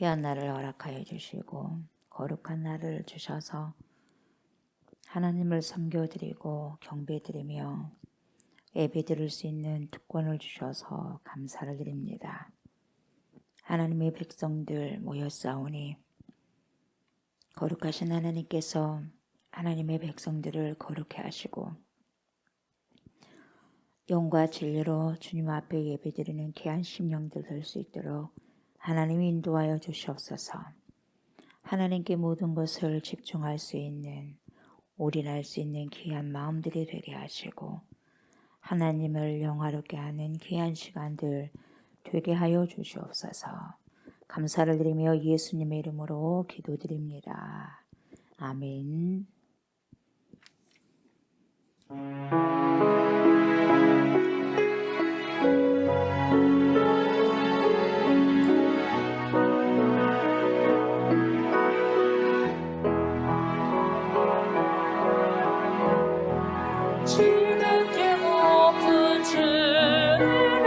귀한 날을 허락하여 주시고 거룩한 날을 주셔서 하나님을 섬겨드리고 경배드리며 예배드릴 수 있는 특권을 주셔서 감사를 드립니다. 하나님의 백성들 모였사오니 거룩하신 하나님께서 하나님의 백성들을 거룩해 하시고 영과 진리로 주님 앞에 예배드리는 귀한 심령들 될 수 있도록 하나님이 인도하여 주시옵소서. 하나님께 모든 것을 집중할 수 있는, 올인할 수 있는 귀한 마음들이 되게 하시고 하나님을 영화롭게 하는 귀한 시간들 되게 하여 주시옵소서. 감사를 드리며 예수님의 이름으로 기도드립니다. 아멘. 지극히 높은 주님의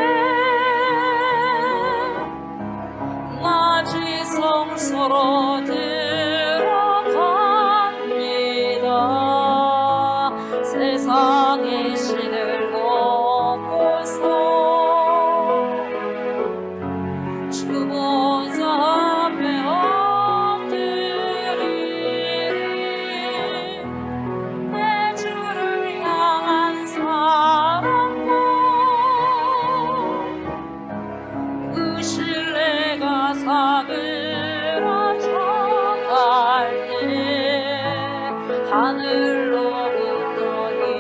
낮이 성소로 들어갑니다. 세상의 신을 넘고서 주 보좌 앞에 엎드리리. 내 주를 향한 사랑과 그 신뢰가 사그라져 갈 때 하늘로부터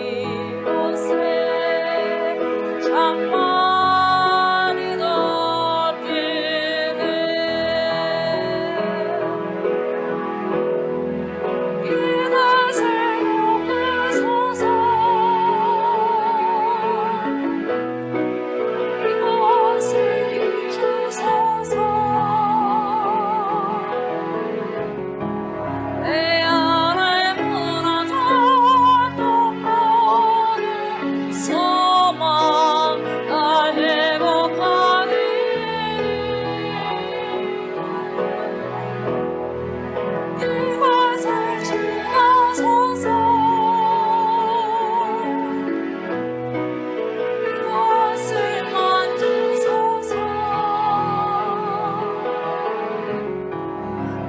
이곳에 장만이 덮이네. 이곳을 높이소서. 이곳을 비추소서. 내 안에 무너졌던 모든 소망 다 회복하리니. 이곳을 지나소서. 이곳을 만지소서.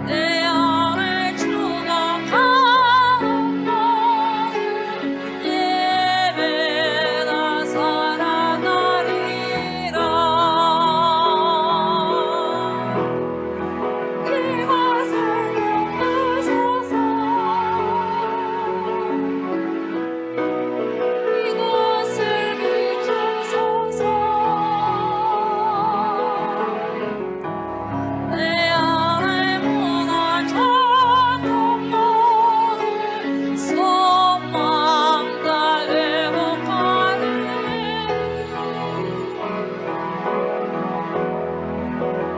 내 안에 주가 가는 모든 예배가 살아나리라. 이곳을 높이소서. 이곳을 비추소서. 내 안에 무너졌던 모든 소망 다 회복하리니.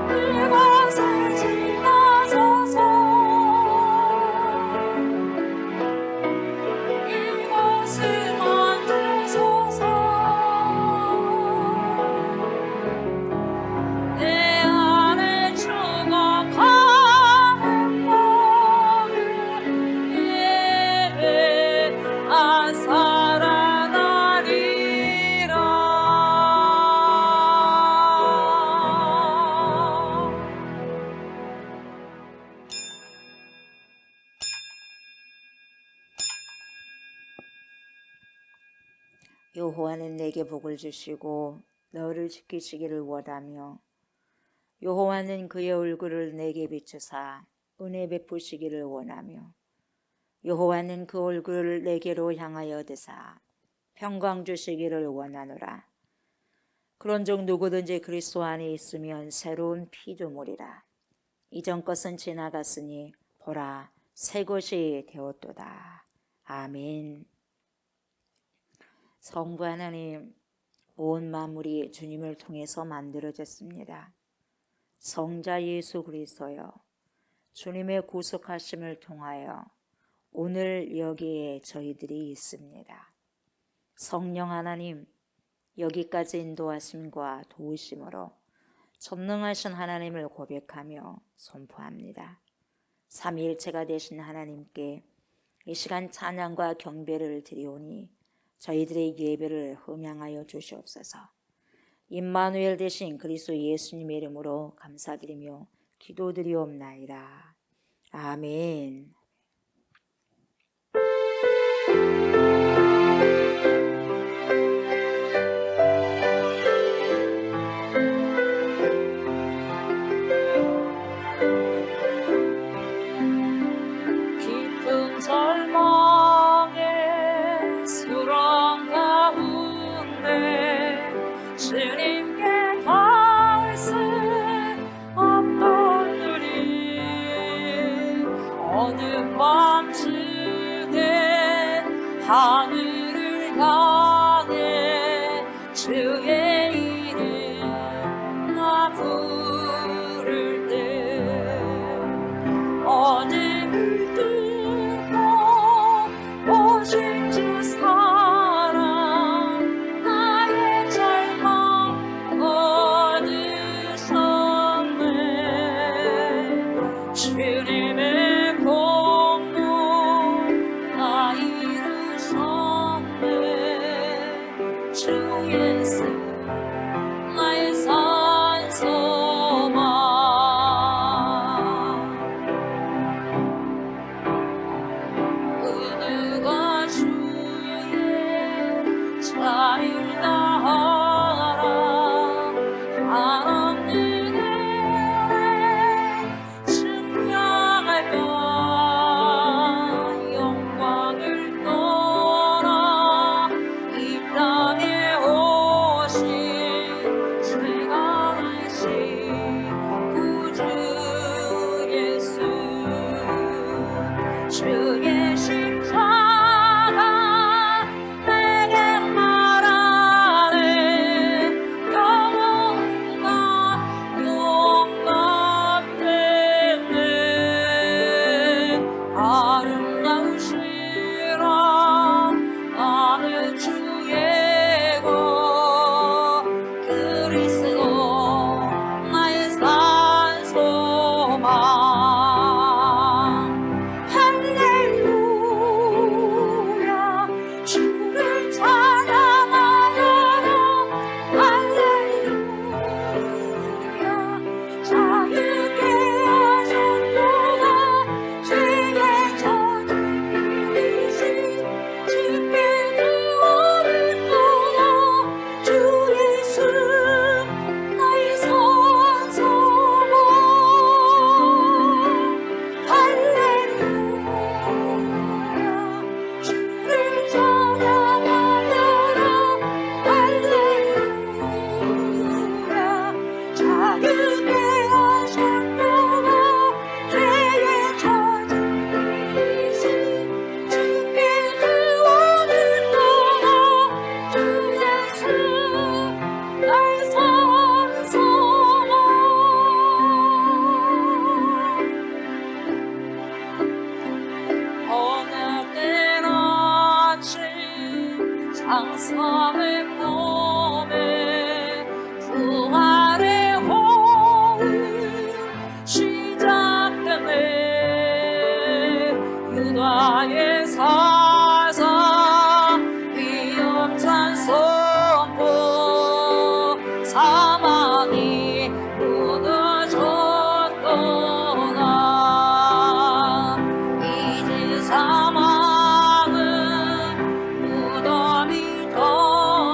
이곳을 지나소서. 이곳을 만지소서. 내 안에 주가 가는 모든 예배가 살아나리라. 여호와는 내게 복을 주시고 너를 지키시기를 원하며 여호와는 그의 얼굴을 내게 비추사 은혜 베푸시기를 원하며 여호와는 그 얼굴을 내게로 향하여 드사 평강 주시기를 원하노라. 그런즉 누구든지 그리스도 안에 있으면 새로운 피조물이라. 이전 것은 지나갔으니 보라 새 것이 되었도다. 아멘. 성부 하나님, 온 만물이 주님을 통해서 만들어졌습니다. 성자 예수 그리스도여, 주님의 구속하심을 통하여 오늘 여기에 저희들이 있습니다. 성령 하나님, 여기까지 인도하심과 도우심으로 전능하신 하나님을 고백하며 선포합니다. 삼위일체가 되신 하나님께 이 시간 찬양과 경배를 드리오니 저희들의 예배를 흠양하여 주시옵소서. 임마누엘 되신 그리스도 예수님의 이름으로 감사드리며 기도드리옵나이다. 아멘. 깊은 절망의 수렁 가운데 주님께 닿을 수 없던 우리 어느 밤중에 하늘을 향해 주의 이름 나 부를 때 어둠을 뚫고 오신 주 사랑 나의 절망 얻으셨네. 주님의 공로 나 이루셨네. 주 예수 나의 산소망. 누가 주의 자비를 다하라 한없는 은혜 증명할까 영광을 떠나 이 땅에 오신 죄가 되신 구주 예수 주의 십자가 내게 말하네. 영원히 나 용납됐네. 아름다우시라 나는 주의 것 그리스도 나의 산소망. 할렐루야 주를 찬양하여라. 할렐루야 자유케 하셨도다. 죄의 저주 이기신 주께 구원했도다. 주 예수 나의 산소망. 할렐루야 주를 찬양하여라. 할렐루야 자유케 하셨도다. 죄의 저주 이기신 주께 구원했도다. 주 예수 나의 산소망. 어느 때는 아침 상상의 몸에 부활의 호흡 시작되네. 유다의 사사 위험찬 선포 사망이 무너졌도다. 이제 사망은 무덤이 더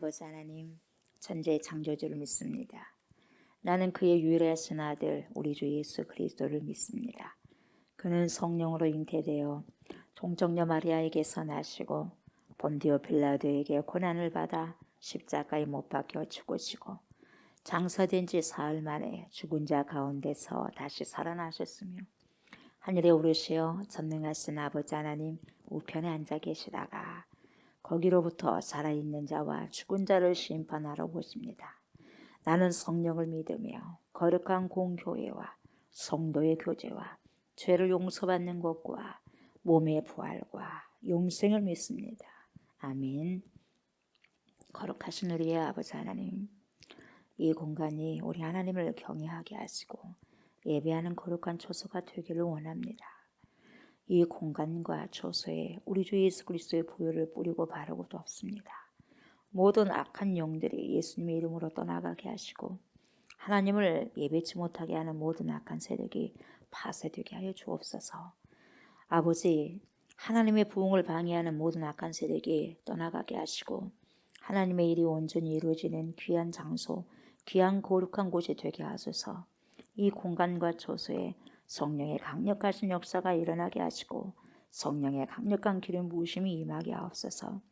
아버지 하나님, 천지의 창조주를 믿습니다. 나는 그의 유일하신 아들 우리 주 예수 그리스도를 믿습니다. 그는 성령으로 잉태되어 동정녀 마리아에게서 나시고 본디오 빌라도에게 고난을 받아 십자가에 못 박혀 죽으시고 장사된 지 사흘 만에 죽은 자 가운데서 다시 살아나셨으며 하늘에 오르시어 전능하신 아버지 하나님 우편에 앉아 계시다가 거기로부터 살아있는 자와 죽은 자를 심판하러 오십니다. 나는 성령을 믿으며 거룩한 공교회와 성도의 교제와 죄를 용서받는 것과 몸의 부활과永생을 믿습니다. 아멘. 거룩하신 우리의 아버지 하나님, 이 공간이 우리 하나님을 경외하게 하시고 예배하는 거룩한 초소가 되기를 원합니다. 이 공간과 초소에 우리 주 예수 그리스도의 보혈을 뿌리고 바르고도 없습니다. 모든 악한 영들이 예수님의 이름으로 떠나가게 하시고 하나님을 예배치 못하게 하는 모든 악한 세력이 파쇄되게 하여 주옵소서. 아버지, 하나님의 부흥을 방해하는 모든 악한 세력이 떠나가게 하시고 하나님의 일이 온전히 이루어지는 귀한 장소, 귀한 거룩한 곳이 되게 하소서. 이 공간과 초소에 성령의 강력하신 역사가 일어나게 하시고 성령의 강력한 기름 부으심이 임하게 하옵소서.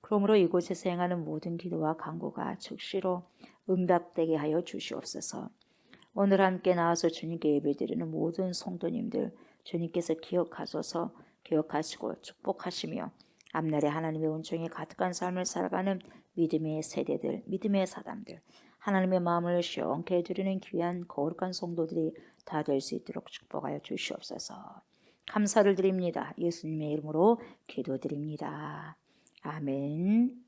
그러므로 이곳에서 행하는 모든 기도와 간구가 즉시로 응답되게 하여 주시옵소서. 오늘 함께 나와서 주님께 예배드리는 모든 성도님들 주님께서 기억하시고 축복하시며 앞날에 하나님의 은총이 가득한 삶을 살아가는 믿음의 세대들, 믿음의 사람들, 하나님의 마음을 시원케 해드리는 귀한 거룩한 성도들이 다 될 수 있도록 축복하여 주시옵소서. 감사를 드립니다. 예수님의 이름으로 기도드립니다. 아멘.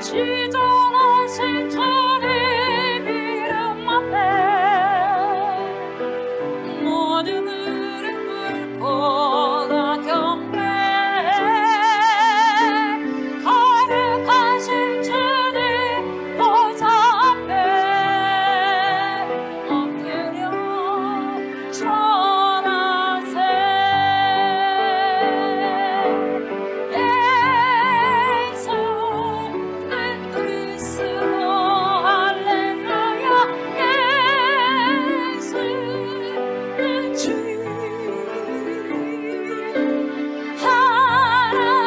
지존하신 주님 이름 앞에 모든 무릎 꿇고 다 경배 거룩하신 주님 보좌 앞에 엎드려 절하세 예수는 그리스도 할렐루야 예수는 주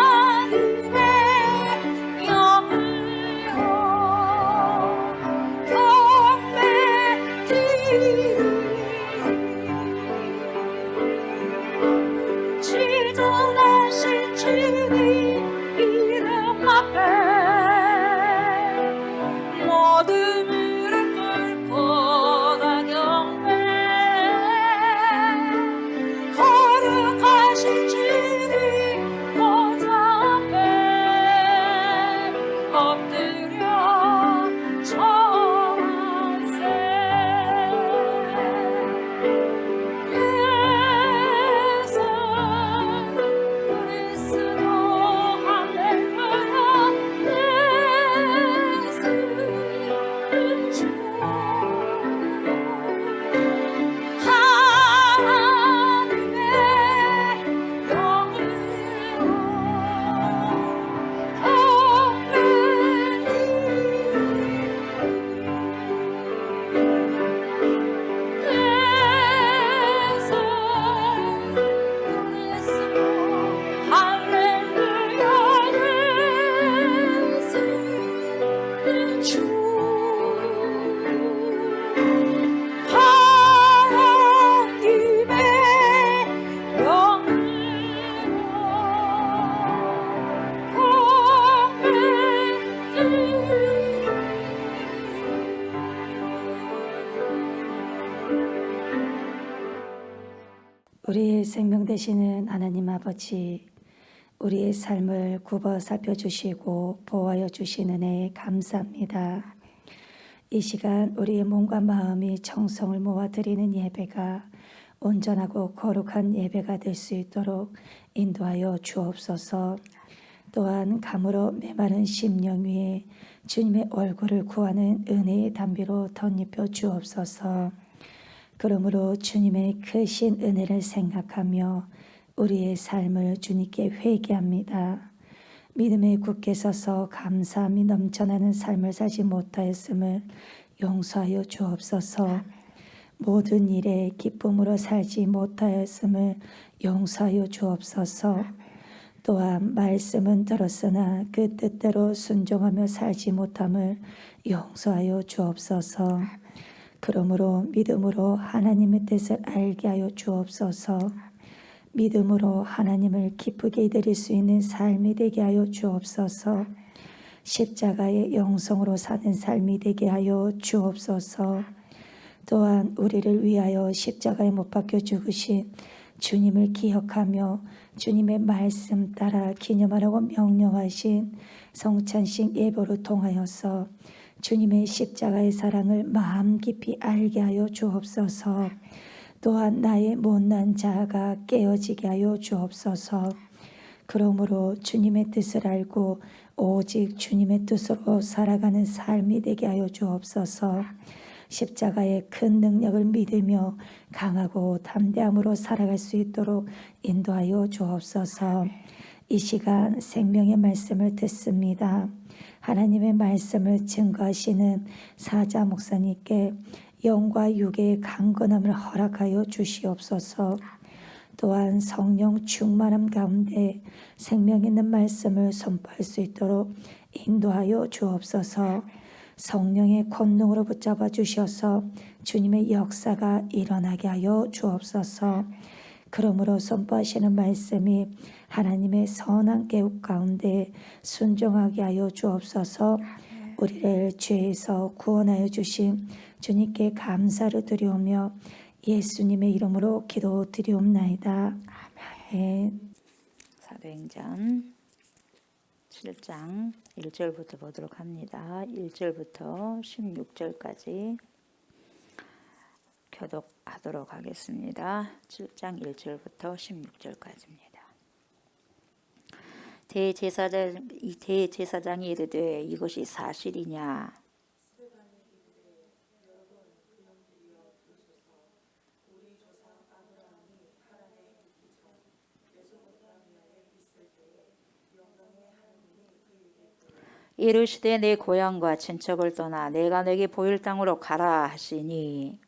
하나님의 영으로 경배드리 지존하신 주님 이름 앞에 모든 무릎 꿇고 다 경배 거룩하신 주님 보좌 앞에 엎드려 절하세 예수는 그리스도 할렐루야 예수는 주 하나님의 우리의 생명 되시는 하나님 아버지, 우리의 삶을 굽어 살펴주시고 보호하여 주시는 은혜에 감사합니다. 이 시간 우리의 몸과 마음이 정성을 모아 드리는 예배가 온전하고 거룩한 예배가 될 수 있도록 인도하여 주옵소서. 또한 감으로 메마른 심령 위에 주님의 얼굴을 구하는 은혜의 담비로 덧입혀 주옵소서. 그러므로 주님의 크신 은혜를 생각하며 우리의 삶을 주님께 회개합니다. 믿음에 굳게 서서 감사함이 넘쳐나는 삶을 살지 못하였음을 용서하여 주옵소서. 모든 일에 기쁨으로 살지 못하였음을 용서하여 주옵소서. 또한 말씀은 들었으나 그 뜻대로 순종하며 살지 못함을 용서하여 주옵소서. 그러므로 믿음으로 하나님의 뜻을 알게 하여 주옵소서. 믿음으로 하나님을 기쁘게 드릴 수 있는 삶이 되게 하여 주옵소서. 십자가의 영성으로 사는 삶이 되게 하여 주옵소서. 또한 우리를 위하여 십자가에 못 박혀 죽으신 주님을 기억하며 주님의 말씀 따라 기념하라고 명령하신 성찬식 예배로 통하여서 주님의 십자가의 사랑을 마음 깊이 알게 하여 주옵소서. 또한 나의 못난 자아가 깨어지게 하여 주옵소서. 그러므로 주님의 뜻을 알고 오직 주님의 뜻으로 살아가는 삶이 되게 하여 주옵소서. 십자가의 큰 능력을 믿으며 강하고 담대함으로 살아갈 수 있도록 인도하여 주옵소서. 이 시간 생명의 말씀을 듣습니다. 하나님의 말씀을 증거하시는 사자 목사님께 영과 육의 강건함을 허락하여 주시옵소서. 또한 성령 충만함 가운데 생명 있는 말씀을 선포할 수 있도록 인도하여 주옵소서. 성령의 권능으로 붙잡아 주셔서 주님의 역사가 일어나게 하여 주옵소서. 그러므로 선포하시는 말씀이 하나님의 선한 계획 가운데 순종하게 하여 주옵소서. 우리를 죄에서 구원하여 주신 주님께 감사를 드리오며 예수님의 이름으로 기도드리옵나이다. 아멘. 사도행전 7장 1절부터 보도록 합니다. 1절부터 16절까지 교독하도록 하겠습니다. 7장 1절부터 16절까지입니다. 대제사장이 이르되 이것이 사실이냐? 이르시되 내 고향과 친척을 떠나 내가 내게 보일 땅으로 가라 하시니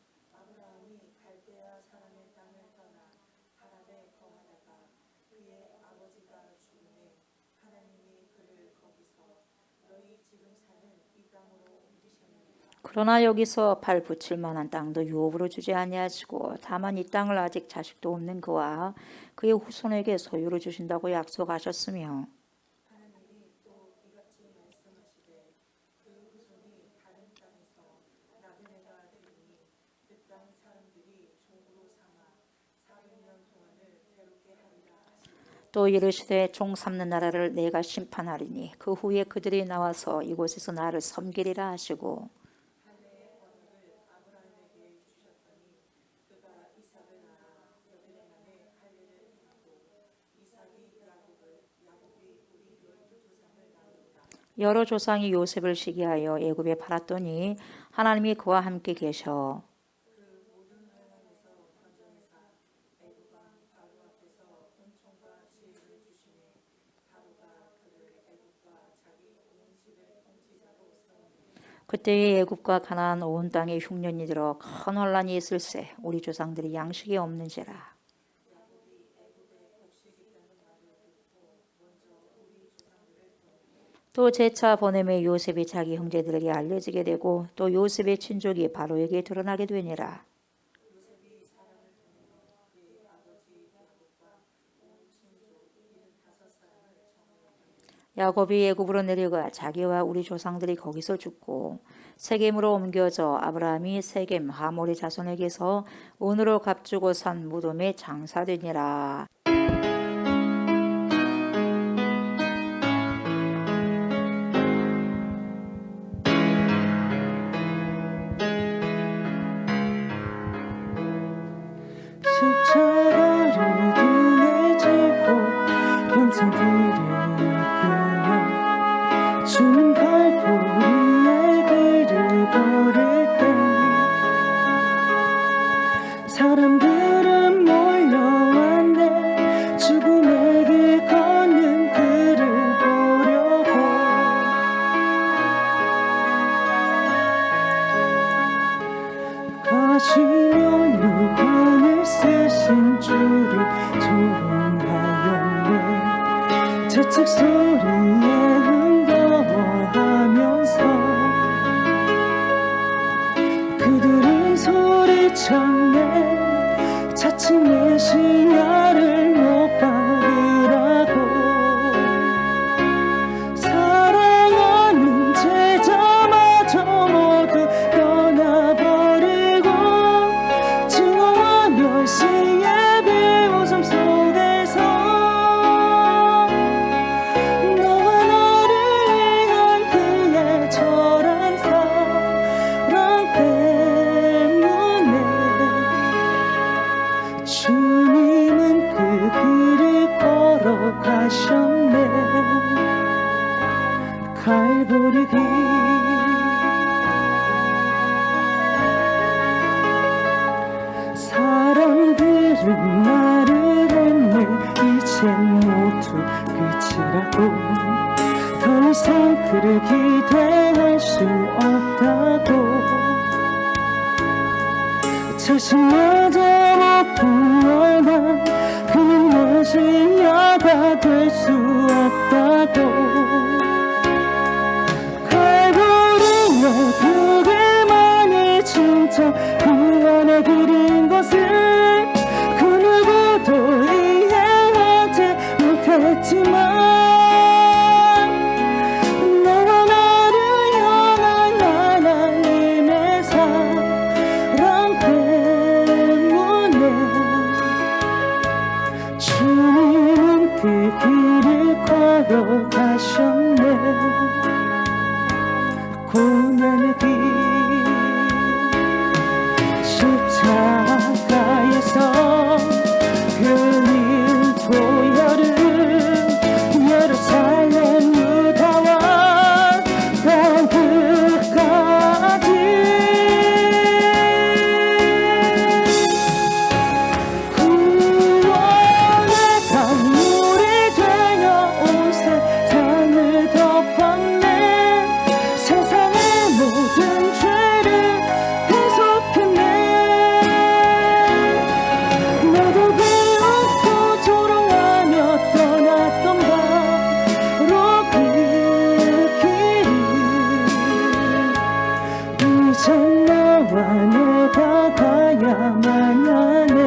그러나 여기서 발 붙일 만한 땅도 유업으로 주지 아니하시고 다만 이 땅을 아직 자식도 없는 그와 그의 후손에게 소유로 주신다고 약속하셨으며 또 이르시되 종 삼는 나라를 내가 심판하리니 그 후에 그들이 나와서 이곳에서 나를 섬기리라 하시고 여러 조상이 요셉을 시기하여 애굽에 팔았더니 하나님이 그와 함께 계셔 그때의 애굽과 가나안 온 땅에 흉년이 들어 큰 혼란이 있을세 우리 조상들이 양식이 없는지라. 또 제차 보냄에 요셉이 자기 형제들에게 알려지게 되고 또 요셉의 친족이 바로에게 드러나게 되니라. 야곱이 애굽으로 내려가 자기와 우리 조상들이 거기서 죽고 세겜으로 옮겨져 아브라함이 세겜 하몰의 자손에게서 온으로 값주고 산 무덤에 장사되니라. 십자가를 등에 지고 병자들의 진주를 조롱하였네. 채찍 소리에 흥겨워하면서 그들은 소리쳤네. 자칭 메시아를 못 박으라고. 사랑하는 제자마저 모두 떠나버리고 증오와 멸시의 비웃음 속에서 너와 나를 위한 그의 절한 사랑 때문에 주님은 그 길을 걸어가셨네. 갈보리 길 사람들은 말을 했네. 이젠 모두 끝이라고. 더 이상 그를 기대할 수 없다고. 자신마저 못 구원한 그는 메시아가 될 수 없다고. 갈보리에 그들만이 진짜 구원의 길인 것을 그 누구도 이해하지 못했지만 너와 나를 향한 하나님의 사랑 때문에 주님은 그 길을 걸어가셨네. 고난의 길 십자가에서 흘린 보혈은 예루살렘 유다와 땅끝까지 구원의 강물이 되어 온 세상을 덮었네. 세상의 모든 죄를 대속했네. 너도 비웃고 조롱하며 떠났던 바로 그 길을 이젠 너와 내가 가야만 하네.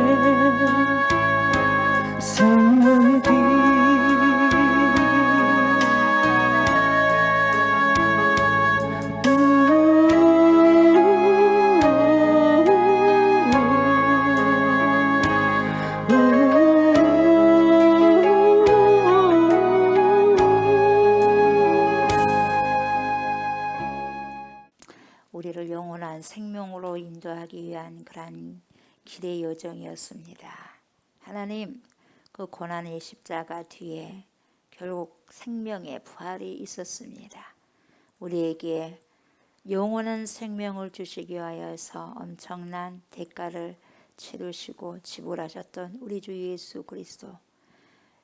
생명의 길 우리를 영원한 생명으로 인도하기 위한 그러한 길의 여정이었습니다. 하나님, 그 고난의 십자가 뒤에 결국 생명의 부활이 있었습니다. 우리에게 영원한 생명을 주시기 위하여서 엄청난 대가를 치르시고 지불하셨던 우리 주 예수 그리스도,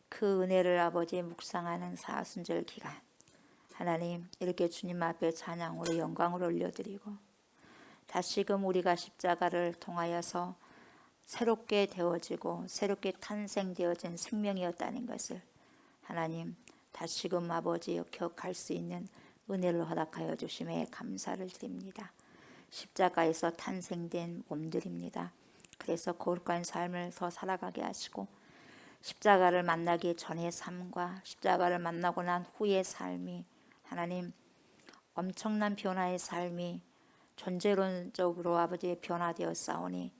그 은혜를 아버지 묵상하는 사순절 기간, 하나님 이렇게 주님 앞에 찬양으로 영광을 올려드리고 다시금 우리가 십자가를 통하여서 새롭게 되어지고 새롭게 탄생되어진 생명이었다는 것을 하나님 다시금 아버지 기억할 수 있는 은혜를 허락하여 주심에 감사를 드립니다. 십자가에서 탄생된 몸들입니다. 그래서 거룩한 삶을 더 살아가게 하시고 십자가를 만나기 전의 삶과 십자가를 만나고 난 후의 삶이 하나님 엄청난 변화의 삶이 존재론적으로 아버지 변화되어 싸우니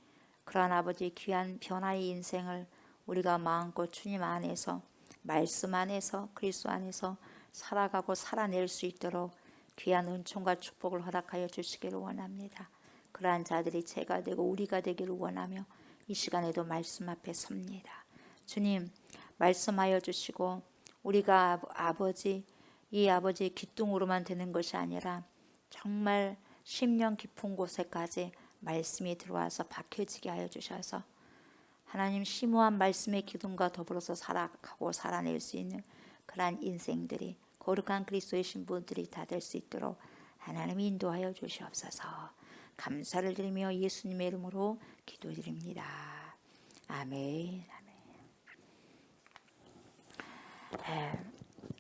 그러한 아버지 귀한 변화의 인생을 우리가 마음껏 주님 안에서 말씀 안에서 그리스도 안에서 살아가고 살아낼 수 있도록 귀한 은총과 축복을 허락하여 주시기를 원합니다. 그러한 자들이 제가 되고 우리가 되기를 원하며 이 시간에도 말씀 앞에 섭니다. 주님 말씀하여 주시고 우리가 아버지 이 아버지 기둥으로만 되는 것이 아니라 정말 심령 깊은 곳에까지 말씀이 들어와서 박혀지게 하여 주셔서 하나님 심오한 말씀의 기둥과 더불어서 살아가고 살아낼 수 있는 그러한 인생들이 거룩한 그리스도의 신부들이 다 될 수 있도록 하나님이 인도하여 주시옵소서. 감사를 드리며 예수님의 이름으로 기도드립니다. 아멘.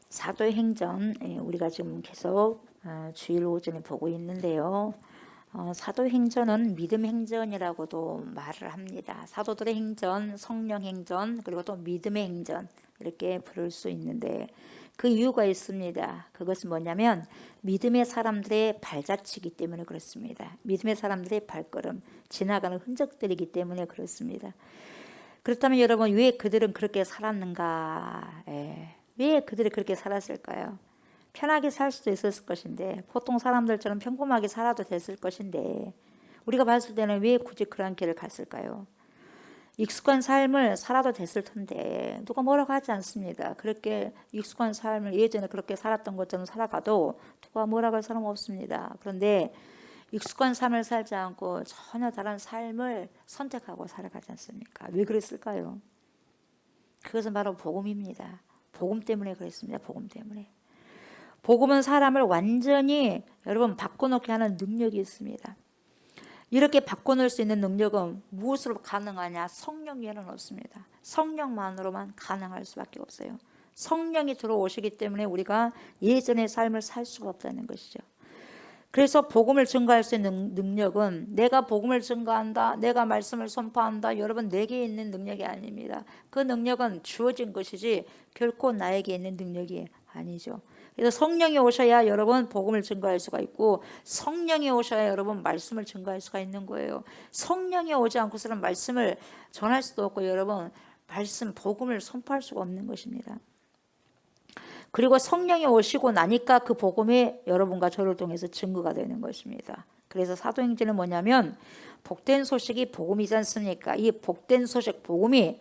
사도행전 우리가 지금 계속 주일 오전에 보고 있는데요. 사도행전은 믿음 행전이라고도 말을 합니다. 사도들의 행전, 성령 행전, 그리고 또 믿음의 행전 이렇게 부를 수 있는데 그 이유가 있습니다. 그것은 뭐냐면 믿음의 사람들의 발자취이기 때문에 그렇습니다. 믿음의 사람들의 발걸음, 지나가는 흔적들이기 때문에 그렇습니다. 그렇다면 여러분 왜 그들은 그렇게 살았는가? 왜 그들이 그렇게 살았을까요? 편하게 살 수도 있었을 것인데 보통 사람들처럼 평범하게 살아도 됐을 것인데 우리가 봤을 때는 왜 굳이 그런 길을 갔을까요? 익숙한 삶을 살아도 됐을 텐데 누가 뭐라고 하지 않습니다. 그렇게 익숙한 삶을 예전에 그렇게 살았던 것처럼 살아가도 누가 뭐라고 할 사람 없습니다. 그런데 익숙한 삶을 살지 않고 전혀 다른 삶을 선택하고 살아가지 않습니까? 왜 그랬을까요? 그것은 바로 복음입니다. 복음 때문에 그랬습니다. 복음 때문에. 복음은 사람을 완전히 여러분 바꿔놓게 하는 능력이 있습니다. 이렇게 바꿔놓을 수 있는 능력은 무엇으로 가능하냐? 성령 외에는 없습니다. 성령만으로만 가능할 수밖에 없어요. 성령이 들어오시기 때문에 우리가 예전의 삶을 살 수가 없다는 것이죠. 그래서 복음을 증거할 수 있는 능력은 내가 복음을 증거한다, 내가 말씀을 선포한다, 여러분 내게 있는 능력이 아닙니다. 그 능력은 주어진 것이지 결코 나에게 있는 능력이 아니죠. 그래서 성령이 오셔야 여러분 복음을 증거할 수가 있고 성령이 오셔야 여러분 말씀을 증거할 수가 있는 거예요. 성령이 오지 않고서는 말씀을 전할 수도 없고 여러분 말씀 복음을 선포할 수가 없는 것입니다. 그리고 성령이 오시고 나니까 그 복음이 여러분과 저를 통해서 증거가 되는 것입니다. 그래서 사도행전은 뭐냐면 복된 소식이 복음이지 않습니까? 이 복된 소식 복음이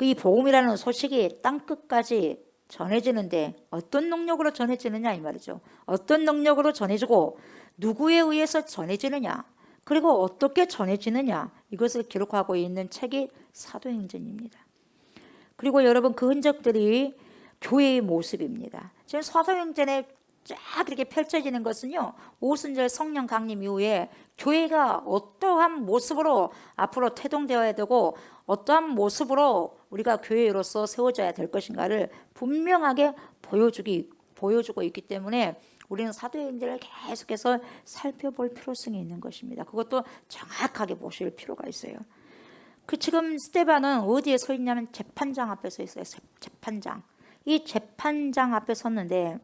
이 복음이라는 소식이 땅끝까지 전해지는데 어떤 능력으로 전해지느냐 이 말이죠. 어떤 능력으로 전해지고 누구에 의해서 전해지느냐 그리고 어떻게 전해지느냐 이것을 기록하고 있는 책이 사도행전입니다. 그리고 여러분 그 흔적들이 교회의 모습입니다. 지금 사도행전에 쫙 이렇게 펼쳐지는 것은요. 오순절 성령 강림 이후에 교회가 어떠한 모습으로 앞으로 태동되어야 되고 어떠한 모습으로 우리가 교회로서 세워져야 될 것인가를 분명하게 보여주고 있기 때문에 우리는 사도행전을 계속해서 살펴볼 필요성이 있는 것입니다. 그것도 정확하게 보실 필요가 있어요. 그 지금 스데반은 어디에 서 있냐면 재판장 앞에 서 있어요. 재판장. 이 재판장 앞에 섰는데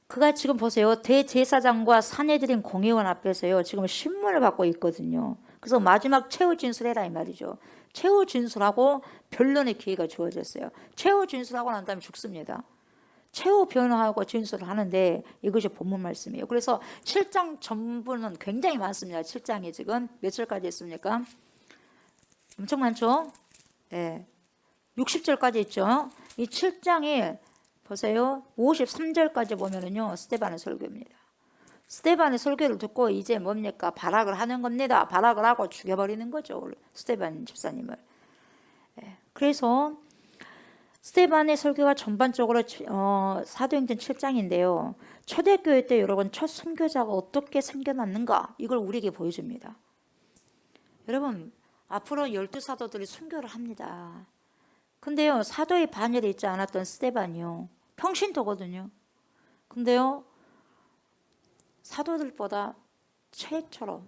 그가 지금 보세요. 대제사장과 사내들인 공회원 앞에서요. 지금 신문을 받고 있거든요. 그래서 마지막 최후 진술해라 이 말이죠. 최후 진술하고 변론의 기회가 주어졌어요. 최후 진술하고 난 다음에 죽습니다. 최후 변호하고 진술을 하는데 이것이 본문 말씀이에요. 그래서 7장 전부는 굉장히 많습니다. 7장이 지금 몇 절까지 있습니까? 엄청 많죠? 네. 60절까지 있죠. 이 7장에 보세요. 53절까지 보면은요. 스데반의 설교입니다. 스데반의 설교를 듣고 이제 뭡니까? 발악을 하는 겁니다. 발악을 하고 죽여버리는 거죠. 스데반 집사님을. 그래서 스데반의 설교가 전반적으로 사도행전 7장인데요. 초대교회 때 여러분 첫 선교자가 어떻게 생겨났는가 이걸 우리에게 보여줍니다. 여러분 앞으로 12사도들이 선교를 합니다. 근데요 사도의 반열에 있지 않았던 스데반이요 평신도거든요. 근데요 사도들보다 최초로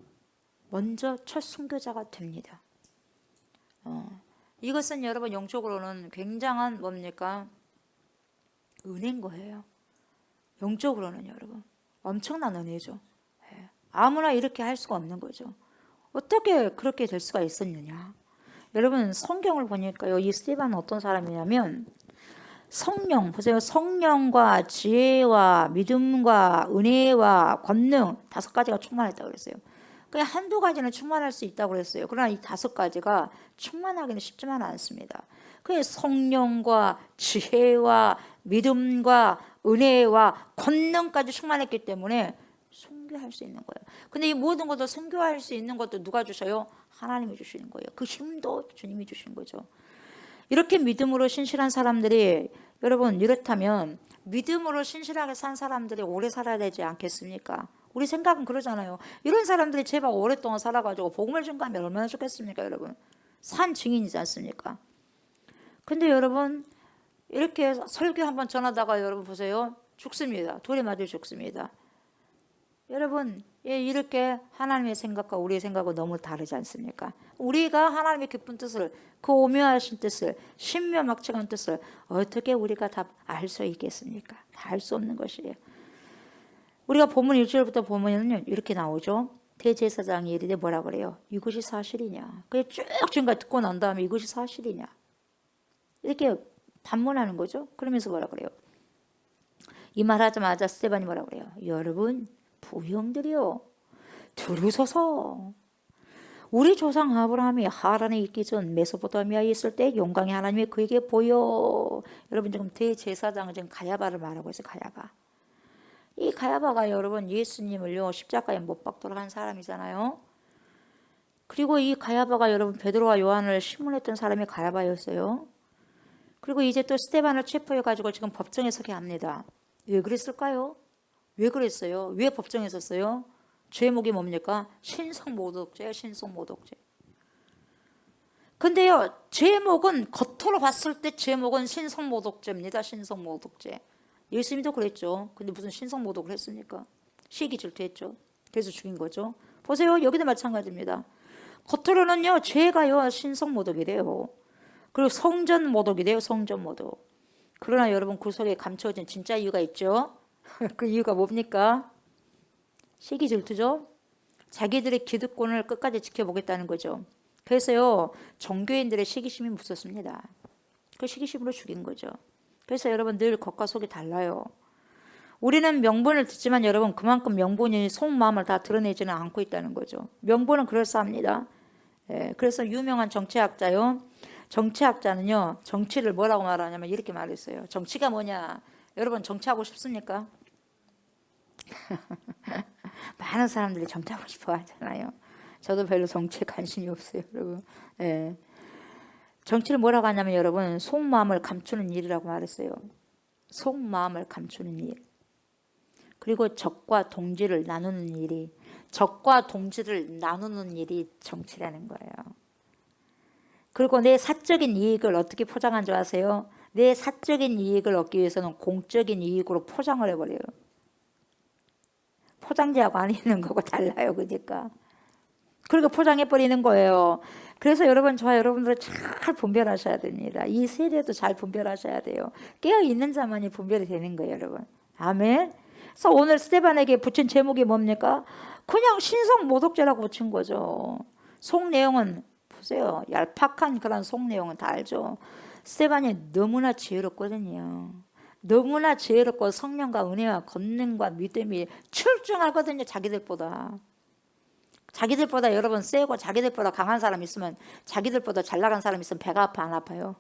먼저 첫 선교자가 됩니다. 이것은 여러분 영적으로는 굉장한 뭡니까? 은혜인 거예요. 영적으로는 여러분 엄청난 은혜죠. 아무나 이렇게 할 수가 없는 거죠. 어떻게 그렇게 될 수가 있었느냐? 여러분 성경을 보니까요. 이 스데반은 어떤 사람이냐면 성령 보세요. 성령과 지혜와 믿음과 은혜와 권능 5가지가 충만했다고 그랬어요. 그냥 한두 가지는 충만할 수 있다고 그랬어요. 그러나 이 5가지가 충만하기는 쉽지만 않습니다. 그 성령과 지혜와 믿음과 은혜와 권능까지 충만했기 때문에 선교할 수 있는 거예요. 근데 이 모든 것도 선교할 수 있는 것도 누가 주셔요? 하나님이 주시는 거예요. 그 힘도 주님이 주신 거죠. 이렇게 믿음으로 신실한 사람들이 여러분 이렇다면 믿음으로 신실하게 산 사람들이 오래 살아야 되지 않겠습니까? 우리 생각은 그러잖아요. 이런 사람들이 제발 오랫동안 살아가지고 복음을 증거하면 얼마나 좋겠습니까 여러분? 산 증인이지 않습니까? 근데 여러분 이렇게 설교 한번 전하다가 여러분 보세요. 죽습니다. 돌에 맞아 죽습니다. 여러분 이렇게 하나님의 생각과 우리의 생각은 너무 다르지 않습니까? 우리가 하나님의 깊은 뜻을, 그 오묘하신 뜻을, 신묘막측한 뜻을 어떻게 우리가 다 알 수 있겠습니까? 다 알 수 없는 것이에요. 우리가 본문 1절부터 보면은 이렇게 나오죠. 대제사장이 이르되 뭐라 그래요? 이것이 사실이냐? 그게 쭉 지금까지 듣고 난 다음에 이것이 사실이냐? 이렇게 반문하는 거죠. 그러면서 뭐라 그래요? 이 말하자마자 스데반이 뭐라 그래요? 여러분 부형들이요, 들으소서. 우리 조상 아브라함이 하란에 있기 전 메소포타미아에 있을 때 영광의 하나님이 그에게 보여. 여러분 지금 대제사장은 지금 가야바를 말하고 있어요. 가야바. 이 가야바가 여러분 예수님을요 십자가에 못 박도록 한 사람이잖아요. 그리고 이 가야바가 여러분 베드로와 요한을 신문했던 사람이 가야바였어요. 그리고 이제 또 스데반을 체포해가지고 지금 법정에 서게 합니다. 왜 그랬을까요? 왜 그랬어요? 왜 법정에 섰어요? 죄목이 뭡니까? 신성모독죄예요. 신성모독죄. 근데요 제목은 겉으로 봤을 때 제목은 신성모독죄입니다. 신성모독죄. 예수님도 그랬죠. 근데 무슨 신성모독을 했습니까? 시기 질투했죠. 그래서 죽인 거죠. 보세요. 여기도 마찬가지입니다. 겉으로는요 죄가요 신성모독이래요. 그리고 성전모독이래요. 성전모독. 그러나 여러분 그 속에 감춰진 진짜 이유가 있죠. 그 이유가 뭡니까? 시기 질투죠. 자기들의 기득권을 끝까지 지켜보겠다는 거죠. 그래서요 종교인들의 시기심이 무섭습니다. 그 시기심으로 죽인 거죠. 그래서 여러분 늘 겉과 속이 달라요. 우리는 명분을 듣지만 여러분 그만큼 명분이 속마음을 다 드러내지는 않고 있다는 거죠. 명분은 그럴싸합니다. 그래서 유명한 정치학자요. 정치학자는요 정치를 뭐라고 말하냐면 이렇게 말했어요. 정치가 뭐냐? 여러분 정치하고 싶습니까? 많은 사람들이 정치하고 싶어 하잖아요. 저도 별로 정치에 관심이 없어요, 여러분. 정치를 뭐라고 하냐면 여러분 속마음을 감추는 일이라고 말했어요. 속마음을 감추는 일. 그리고 적과 동지를 나누는 일이, 적과 동지를 나누는 일이 정치라는 거예요. 그리고 내 사적인 이익을 어떻게 포장한 줄 아세요? 내 사적인 이익을 얻기 위해서는 공적인 이익으로 포장을 해버려요. 포장지하고 안 있는 거고 달라요. 그러니까. 그리고 포장해버리는 거예요. 그래서 여러분 저와 여러분들 잘 분별하셔야 됩니다. 이 세대도 잘 분별하셔야 돼요. 깨어있는 자만이 분별이 되는 거예요. 여러분. 아멘. 그래서 오늘 스데반에게 붙인 제목이 뭡니까? 그냥 신성모독죄라고 붙인 거죠. 속 내용은 보세요. 얄팍한 그런 속 내용은 다 알죠. 스데반이 너무나 지혜롭거든요. 너무나 지혜롭고 성령과 은혜와 권능과 믿음이 출중하거든요. 자기들보다 여러분 세고 자기들보다 강한 사람 있으면, 자기들보다 잘 나간 사람 있으면 배가 아파 안 아파요?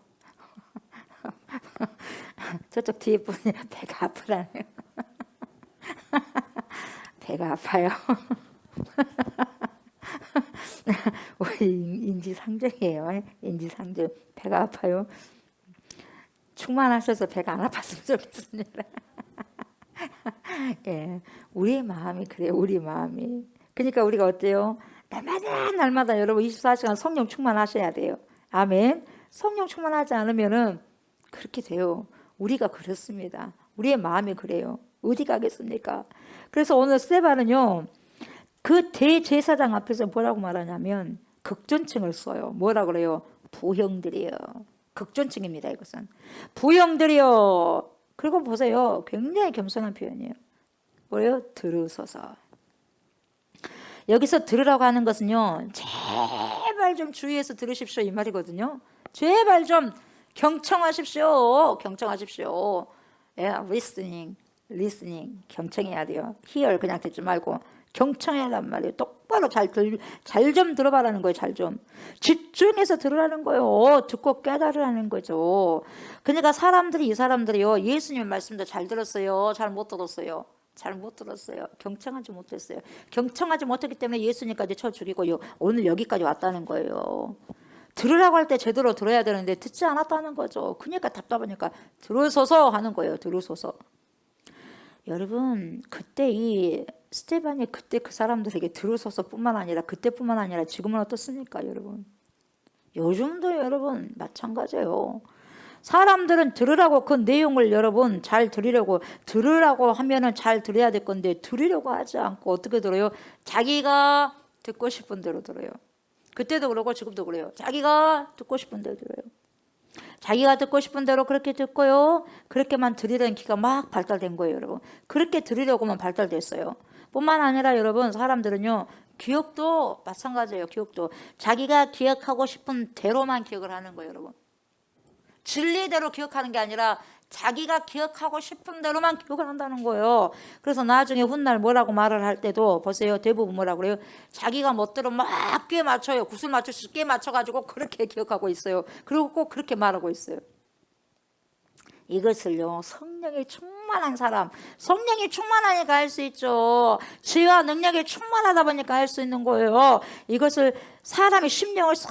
저쪽 뒤에 분이 배가 아프라네요. 배가 아파요. 우리 인지상정이에요. 인지상정. 배가 아파요. 충만하셔서 배가 안 아팠으면 좋겠습니다. 예, 우리의 마음이 그래요. 우리 마음이. 그러니까 우리가 어때요? 날마다 여러분 24시간 성령 충만하셔야 돼요. 아멘. 성령 충만하지 않으면은 그렇게 돼요. 우리가 그렇습니다. 우리의 마음이 그래요. 어디 가겠습니까? 그래서 오늘 스데반은요 그 대제사장 앞에서 뭐라고 말하냐면 극존칭을 써요. 뭐라 그래요? 부형들이요. 극존칭입니다. 이것은 부형들이요. 그리고 보세요. 굉장히 겸손한 표현이에요. 뭐예요? 들으소서. 여기서 들으라고 하는 것은요 제발 좀 주의해서 들으십시오 이 말이거든요. 제발 좀 경청하십시오. 경청하십시오. listening 경청해야 돼요. hear 그냥 듣지 말고 경청해야 한단 말이에요. 똑바로 잘 좀 들어봐라는 거예요. 잘 좀 집중해서 들으라는 거예요. 듣고 깨달으라는 거죠. 그러니까 이 사람들이요 예수님의 말씀도 잘 들었어요? 잘 못 들었어요? 잘 못 들었어요. 경청하지 못했어요. 경청하지 못했기 때문에 예수님까지 쳐 죽이고 오늘 여기까지 왔다는 거예요. 들으라고 할 때 제대로 들어야 되는데 듣지 않았다는 거죠. 그러니까 답답하니까 들으소서 하는 거예요. 들으소서. 여러분 그때 이 스데반이 그때 그 사람들에게 들으소서 뿐만 아니라 그때뿐만 아니라 지금은 어떻습니까? 여러분 요즘도 여러분 마찬가지예요. 사람들은 들으라고 그 내용을 여러분 잘 들으라고 하면은 잘 들어야 될 건데 들으려고 하지 않고 어떻게 들어요? 자기가 듣고 싶은 대로 들어요. 그때도 그러고 지금도 그래요. 자기가 듣고 싶은 대로 들어요. 자기가 듣고 싶은 대로 그렇게 듣고요. 그렇게만 들으려는 기가 막 발달된 거예요, 여러분. 그렇게 들으려고만 발달됐어요. 뿐만 아니라 여러분 사람들은요. 기억도 마찬가지예요. 기억도 자기가 기억하고 싶은 대로만 기억을 하는 거예요, 여러분. 진리대로 기억하는 게 아니라 자기가 기억하고 싶은 대로만 기억을 한다는 거예요. 그래서 나중에 훗날 뭐라고 말을 할 때도 보세요. 대부분 뭐라고 그래요? 자기가 멋대로 막 꽤 맞춰요. 구슬 맞추듯이 꽤 맞춰가지고 그렇게 기억하고 있어요. 그리고 꼭 그렇게 말하고 있어요. 이것을요, 성령이 충만한 사람, 성령이 충만하니까 할 수 있죠. 지혜와 능력이 충만하다 보니까 할 수 있는 거예요. 이것을 사람이 심령을 싹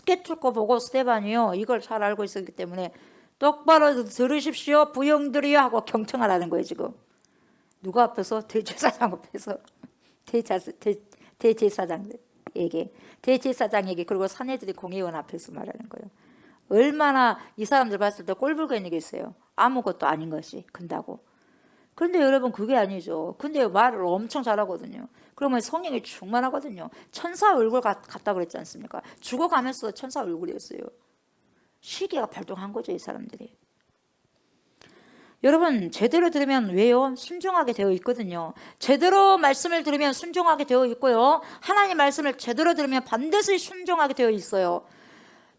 깨뚫고 보고 스데반이요, 이걸 잘 알고 있었기 때문에 똑바로 들으십시오, 부형들이요 하고 경청하라는 거예요. 지금 누가 앞에서? 대제사장 앞에서. 대제사장에게 그리고 사내들이 공회원 앞에서 말하는 거예요. 얼마나 이 사람들 봤을 때 꼴불견이겠어요. 아무것도 아닌 것이 큰다고. 그런데 여러분 그게 아니죠. 근데 말을 엄청 잘하거든요. 그러면 성령이 충만하거든요. 천사 얼굴 같다 그랬지 않습니까? 죽어가면서 천사 얼굴이었어요. 시기가 발동한 거죠, 이 사람들이. 여러분 제대로 들으면 왜요? 순종하게 되어 있거든요. 제대로 말씀을 들으면 순종하게 되어 있고요. 하나님 말씀을 제대로 들으면 반드시 순종하게 되어 있어요.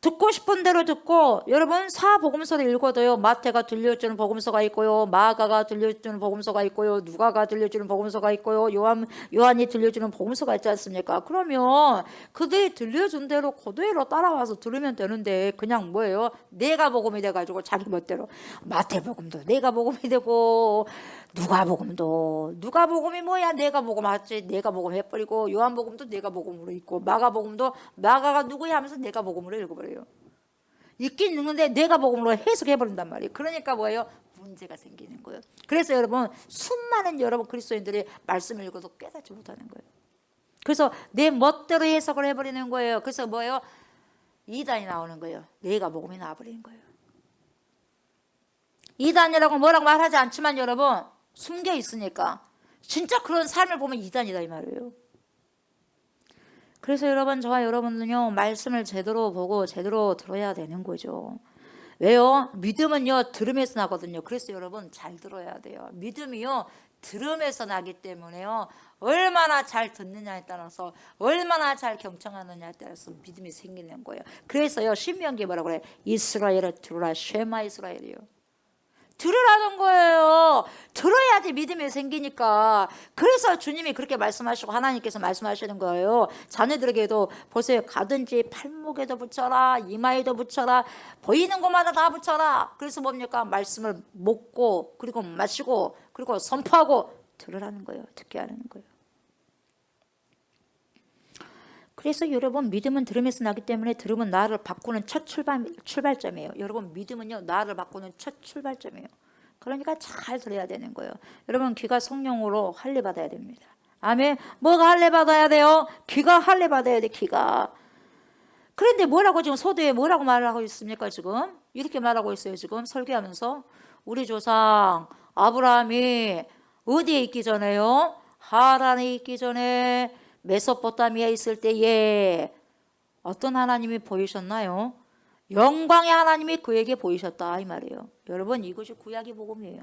듣고 싶은 대로 듣고, 여러분 사복음서를 읽어도요, 마태가 들려주는 복음서가 있고요, 마가가 들려주는 복음서가 있고요, 누가가 들려주는 복음서가 있고요, 요한이 들려주는 복음서가 있지 않습니까? 그러면 그들이 들려준 대로 그대로 따라와서 들으면 되는데 그냥 뭐예요? 내가 복음이 돼가지고 자기 멋대로 마태복음도 내가 복음이 되고, 누가복음이 뭐야? 내가 복음 하지. 내가 복음 해버리고, 요한복음도 내가 복음으로 읽고, 마가복음도 마가가 누구야 하면서 내가 복음으로 읽어버려요. 읽긴 읽는데 내가 복음으로 해석해버린단 말이에요. 그러니까 뭐예요? 문제가 생기는 거예요. 그래서 여러분 수많은 여러분 그리스도인들이 말씀을 읽어도 깨닫지 못하는 거예요. 그래서 내 멋대로 해석을 해버리는 거예요. 그래서 뭐예요? 이단이 나오는 거예요. 내가 복음이 나와버리는 거예요. 이단이라고 뭐라고 말하지 않지만 여러분 숨겨 있으니까 진짜 그런 삶을 보면 이단이다 이 말이에요. 그래서 여러분 저와 여러분은요 말씀을 제대로 보고 제대로 들어야 되는 거죠. 왜요? 믿음은요 들음에서 나거든요. 그래서 여러분 잘 들어야 돼요. 믿음이요 들음에서 나기 때문에요 얼마나 잘 듣느냐에 따라서 얼마나 잘 경청하느냐에 따라서 믿음이 생기는 거예요. 그래서요 신명기에 뭐라고 그래요? 이스라엘을 들으라 쉐마 이스라엘이요. 들으라는 거예요. 들어야지 믿음이 생기니까. 그래서 주님이 그렇게 말씀하시고 하나님께서 말씀하시는 거예요. 자녀들에게도 보세요. 가든지 팔목에도 붙여라, 이마에도 붙여라, 보이는 곳마다 다 붙여라. 그래서 뭡니까? 말씀을 먹고 그리고 마시고 그리고 선포하고 들으라는 거예요. 듣게 하는 거예요. 그래서 여러분 믿음은 들음에서 나기 때문에 들음은 나를 바꾸는 첫 출발점이에요. 여러분 믿음은요 나를 바꾸는 첫 출발점이에요. 그러니까 잘 들어야 되는 거예요. 여러분 귀가 성령으로 할례 받아야 됩니다. 아멘. 뭐가 할례 받아야 돼요? 귀가 할례 받아야 돼. 귀가. 그런데 뭐라고 지금 소도에 뭐라고 말을 하고 있습니까? 지금 이렇게 말하고 있어요. 지금 설교하면서 우리 조상 아브라함이 어디에 있기 전에요? 하란에 있기 전에 메소포타미아에 있을 때에 어떤 하나님이 보이셨나요? 영광의 하나님이 그에게 보이셨다 이 말이에요. 여러분 이것이 구약의 복음이에요.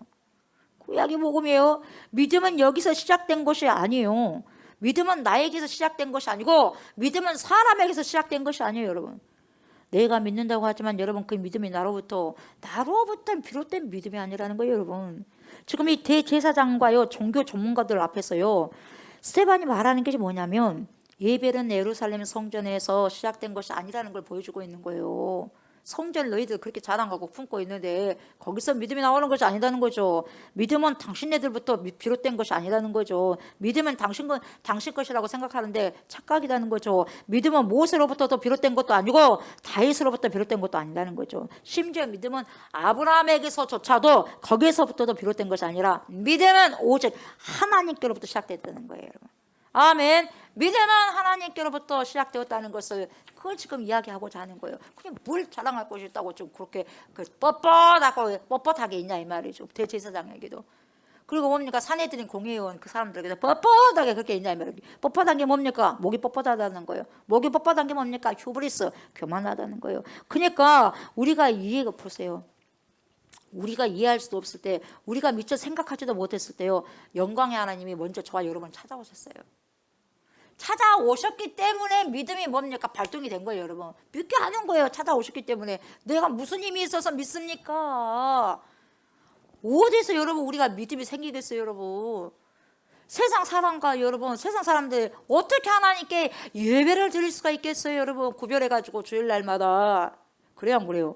구약의 복음이에요. 믿음은 여기서 시작된 것이 아니에요. 믿음은 나에게서 시작된 것이 아니고 믿음은 사람에게서 시작된 것이 아니에요. 여러분 내가 믿는다고 하지만 여러분 그 믿음이 나로부터 비롯된 믿음이 아니라는 거예요. 여러분 지금 이 대제사장과요 종교 전문가들 앞에서요 스데반이 말하는 게 뭐냐면 예배는 예루살렘 성전에서 시작된 것이 아니라는 걸 보여주고 있는 거예요. 성전을 너희들 그렇게 자랑하고 품고 있는데 거기서 믿음이 나오는 것이 아니라는 거죠. 믿음은 당신네들부터 비롯된 것이 아니라는 거죠. 믿음은 당신 것이라고 생각하는데 착각이라는 거죠. 믿음은 모세로부터 비롯된 것도 아니고 다윗으로부터 비롯된 것도 아니라는 거죠. 심지어 믿음은 아브라함에게서조차도 거기에서부터도 비롯된 것이 아니라 믿음은 오직 하나님께로부터 시작됐다는 거예요. 여러분. 아멘. 믿음은 하나님께로부터 시작되었다는 것을 그걸 지금 이야기하고자 하는 거예요. 그냥 뭘 자랑할 것이 있다고 좀 그렇게 뻣뻣하게 있냐 이 말이죠. 대제사장에게도. 그리고 뭡니까? 사내들인 공회의원 그 사람들에게도 뻣뻣하게 그렇게 있냐 이 말이에요. 뻣뻣한 게 뭡니까? 목이 뻣뻣하다는 거예요. 목이 뻣뻣한 게 뭡니까? 휴브리스, 교만하다는 거예요. 그러니까 우리가 이해가 보세요. 우리가 이해할 수도 없을 때, 우리가 미처 생각하지도 못했을 때요, 영광의 하나님이 먼저 저와 여러분 찾아오셨어요. 찾아오셨기 때문에 믿음이 뭡니까? 발동이 된 거예요, 여러분. 믿게 하는 거예요. 찾아오셨기 때문에. 내가 무슨 힘이 있어서 믿습니까? 어디서 여러분 우리가 믿음이 생기겠어요, 여러분? 세상 사람과 여러분, 세상 사람들 어떻게 하나님께 예배를 드릴 수가 있겠어요, 여러분? 구별해가지고 주일날마다. 그래요, 안 그래요?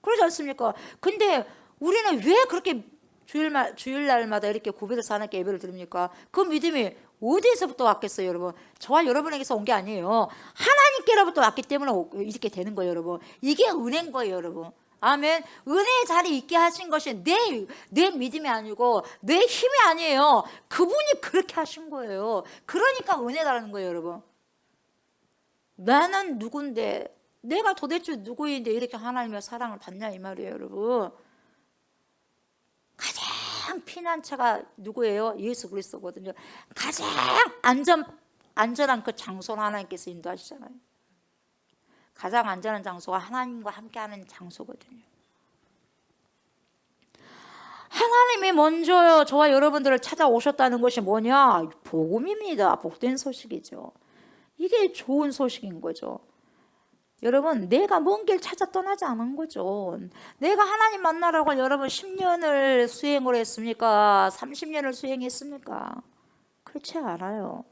그러지 않습니까? 근데 우리는 왜 그렇게 주일날마다 이렇게 구별해서 하나님께 예배를 드립니까? 그 믿음이 어디에서부터 왔겠어요, 여러분? 저와 여러분에게서 온 게 아니에요. 하나님께로부터 왔기 때문에 이렇게 되는 거예요, 여러분. 이게 은혜인 거예요, 여러분. 아멘. 은혜의 자리에 있게 하신 것이 내 믿음이 아니고 내 힘이 아니에요. 그분이 그렇게 하신 거예요. 그러니까 은혜라는 거예요, 여러분. 나는 누군데, 내가 도대체 누구인데 이렇게 하나님의 사랑을 받냐 이 말이에요, 여러분. 가장 피난처가 누구예요? 예수 그리스도거든요. 가장 안전한 그 장소를 하나님께서 인도하시잖아요. 가장 안전한 장소가 하나님과 함께하는 장소거든요. 하나님이 먼저 저와 여러분들을 찾아오셨다는 것이 뭐냐? 복음입니다. 복된 소식이죠. 이게 좋은 소식인 거죠. 여러분, 내가 먼 길 찾아 떠나지 않은 거죠. 내가 하나님 만나라고 여러분 10년을 수행을 했습니까? 30년을 수행했습니까? 그렇지 않아요.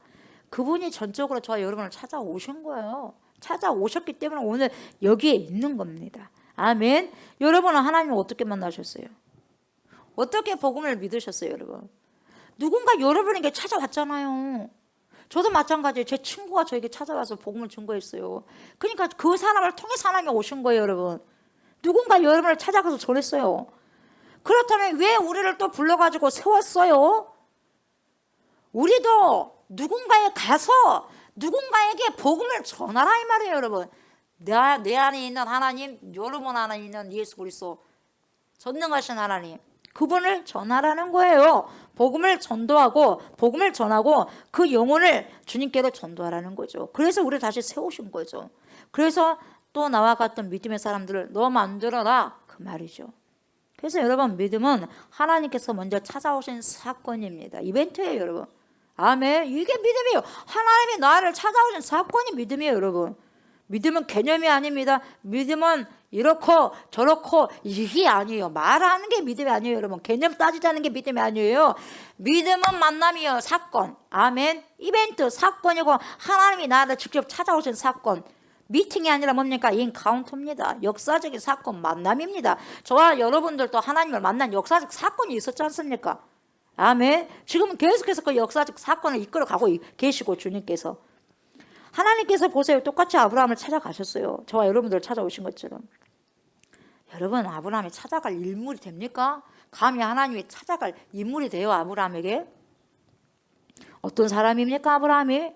그분이 전적으로 저와 여러분을 찾아오신 거예요. 찾아오셨기 때문에 오늘 여기에 있는 겁니다. 아멘. 여러분은 하나님을 어떻게 만나셨어요? 어떻게 복음을 믿으셨어요, 여러분? 누군가 여러분에게 찾아왔잖아요. 저도 마찬가지예요. 제 친구가 저에게 찾아와서 복음을 증거했어요. 그러니까 그 사람을 통해서 하나님이 오신 거예요, 여러분. 누군가 여러분을 찾아가서 전했어요. 그렇다면 왜 우리를 또 불러가지고 세웠어요? 우리도 누군가에 가서 누군가에게 복음을 전하라 이 말이에요, 여러분. 내 안에 있는 하나님, 여러분 안에 있는 예수 그리스도 전능하신 하나님, 그분을 전하라는 거예요. 복음을 전도하고 복음을 전하고 그 영혼을 주님께로 전도하라는 거죠. 그래서 우리를 다시 세우신 거죠. 그래서 또 나와 같은 믿음의 사람들을 너 만들어라 그 말이죠. 그래서 여러분, 믿음은 하나님께서 먼저 찾아오신 사건입니다. 이벤트예요, 여러분. 아멘. 이게 믿음이에요. 하나님이 나를 찾아오신 사건이 믿음이에요, 여러분. 믿음은 개념이 아닙니다. 믿음은 이렇고 저렇고 이게 아니에요. 말하는 게 믿음이 아니에요, 여러분. 개념 따지자는 게 믿음이 아니에요. 믿음은 만남이에요. 사건. 아멘. 이벤트 사건이고 하나님이 나를 직접 찾아오신 사건. 미팅이 아니라 뭡니까? 인카운터입니다. 역사적인 사건, 만남입니다. 저와 여러분들도 하나님을 만난 역사적 사건이 있었지 않습니까? 아멘. 지금 계속해서 그 역사적 사건을 이끌어가고 계시고 주님께서. 하나님께서 보세요. 똑같이 아브라함을 찾아가셨어요. 저와 여러분들 찾아오신 것처럼. 여러분, 아브라함이 찾아갈 인물이 됩니까? 감히 하나님이 찾아갈 인물이 돼요, 아브라함에게? 어떤 사람입니까, 아브라함이?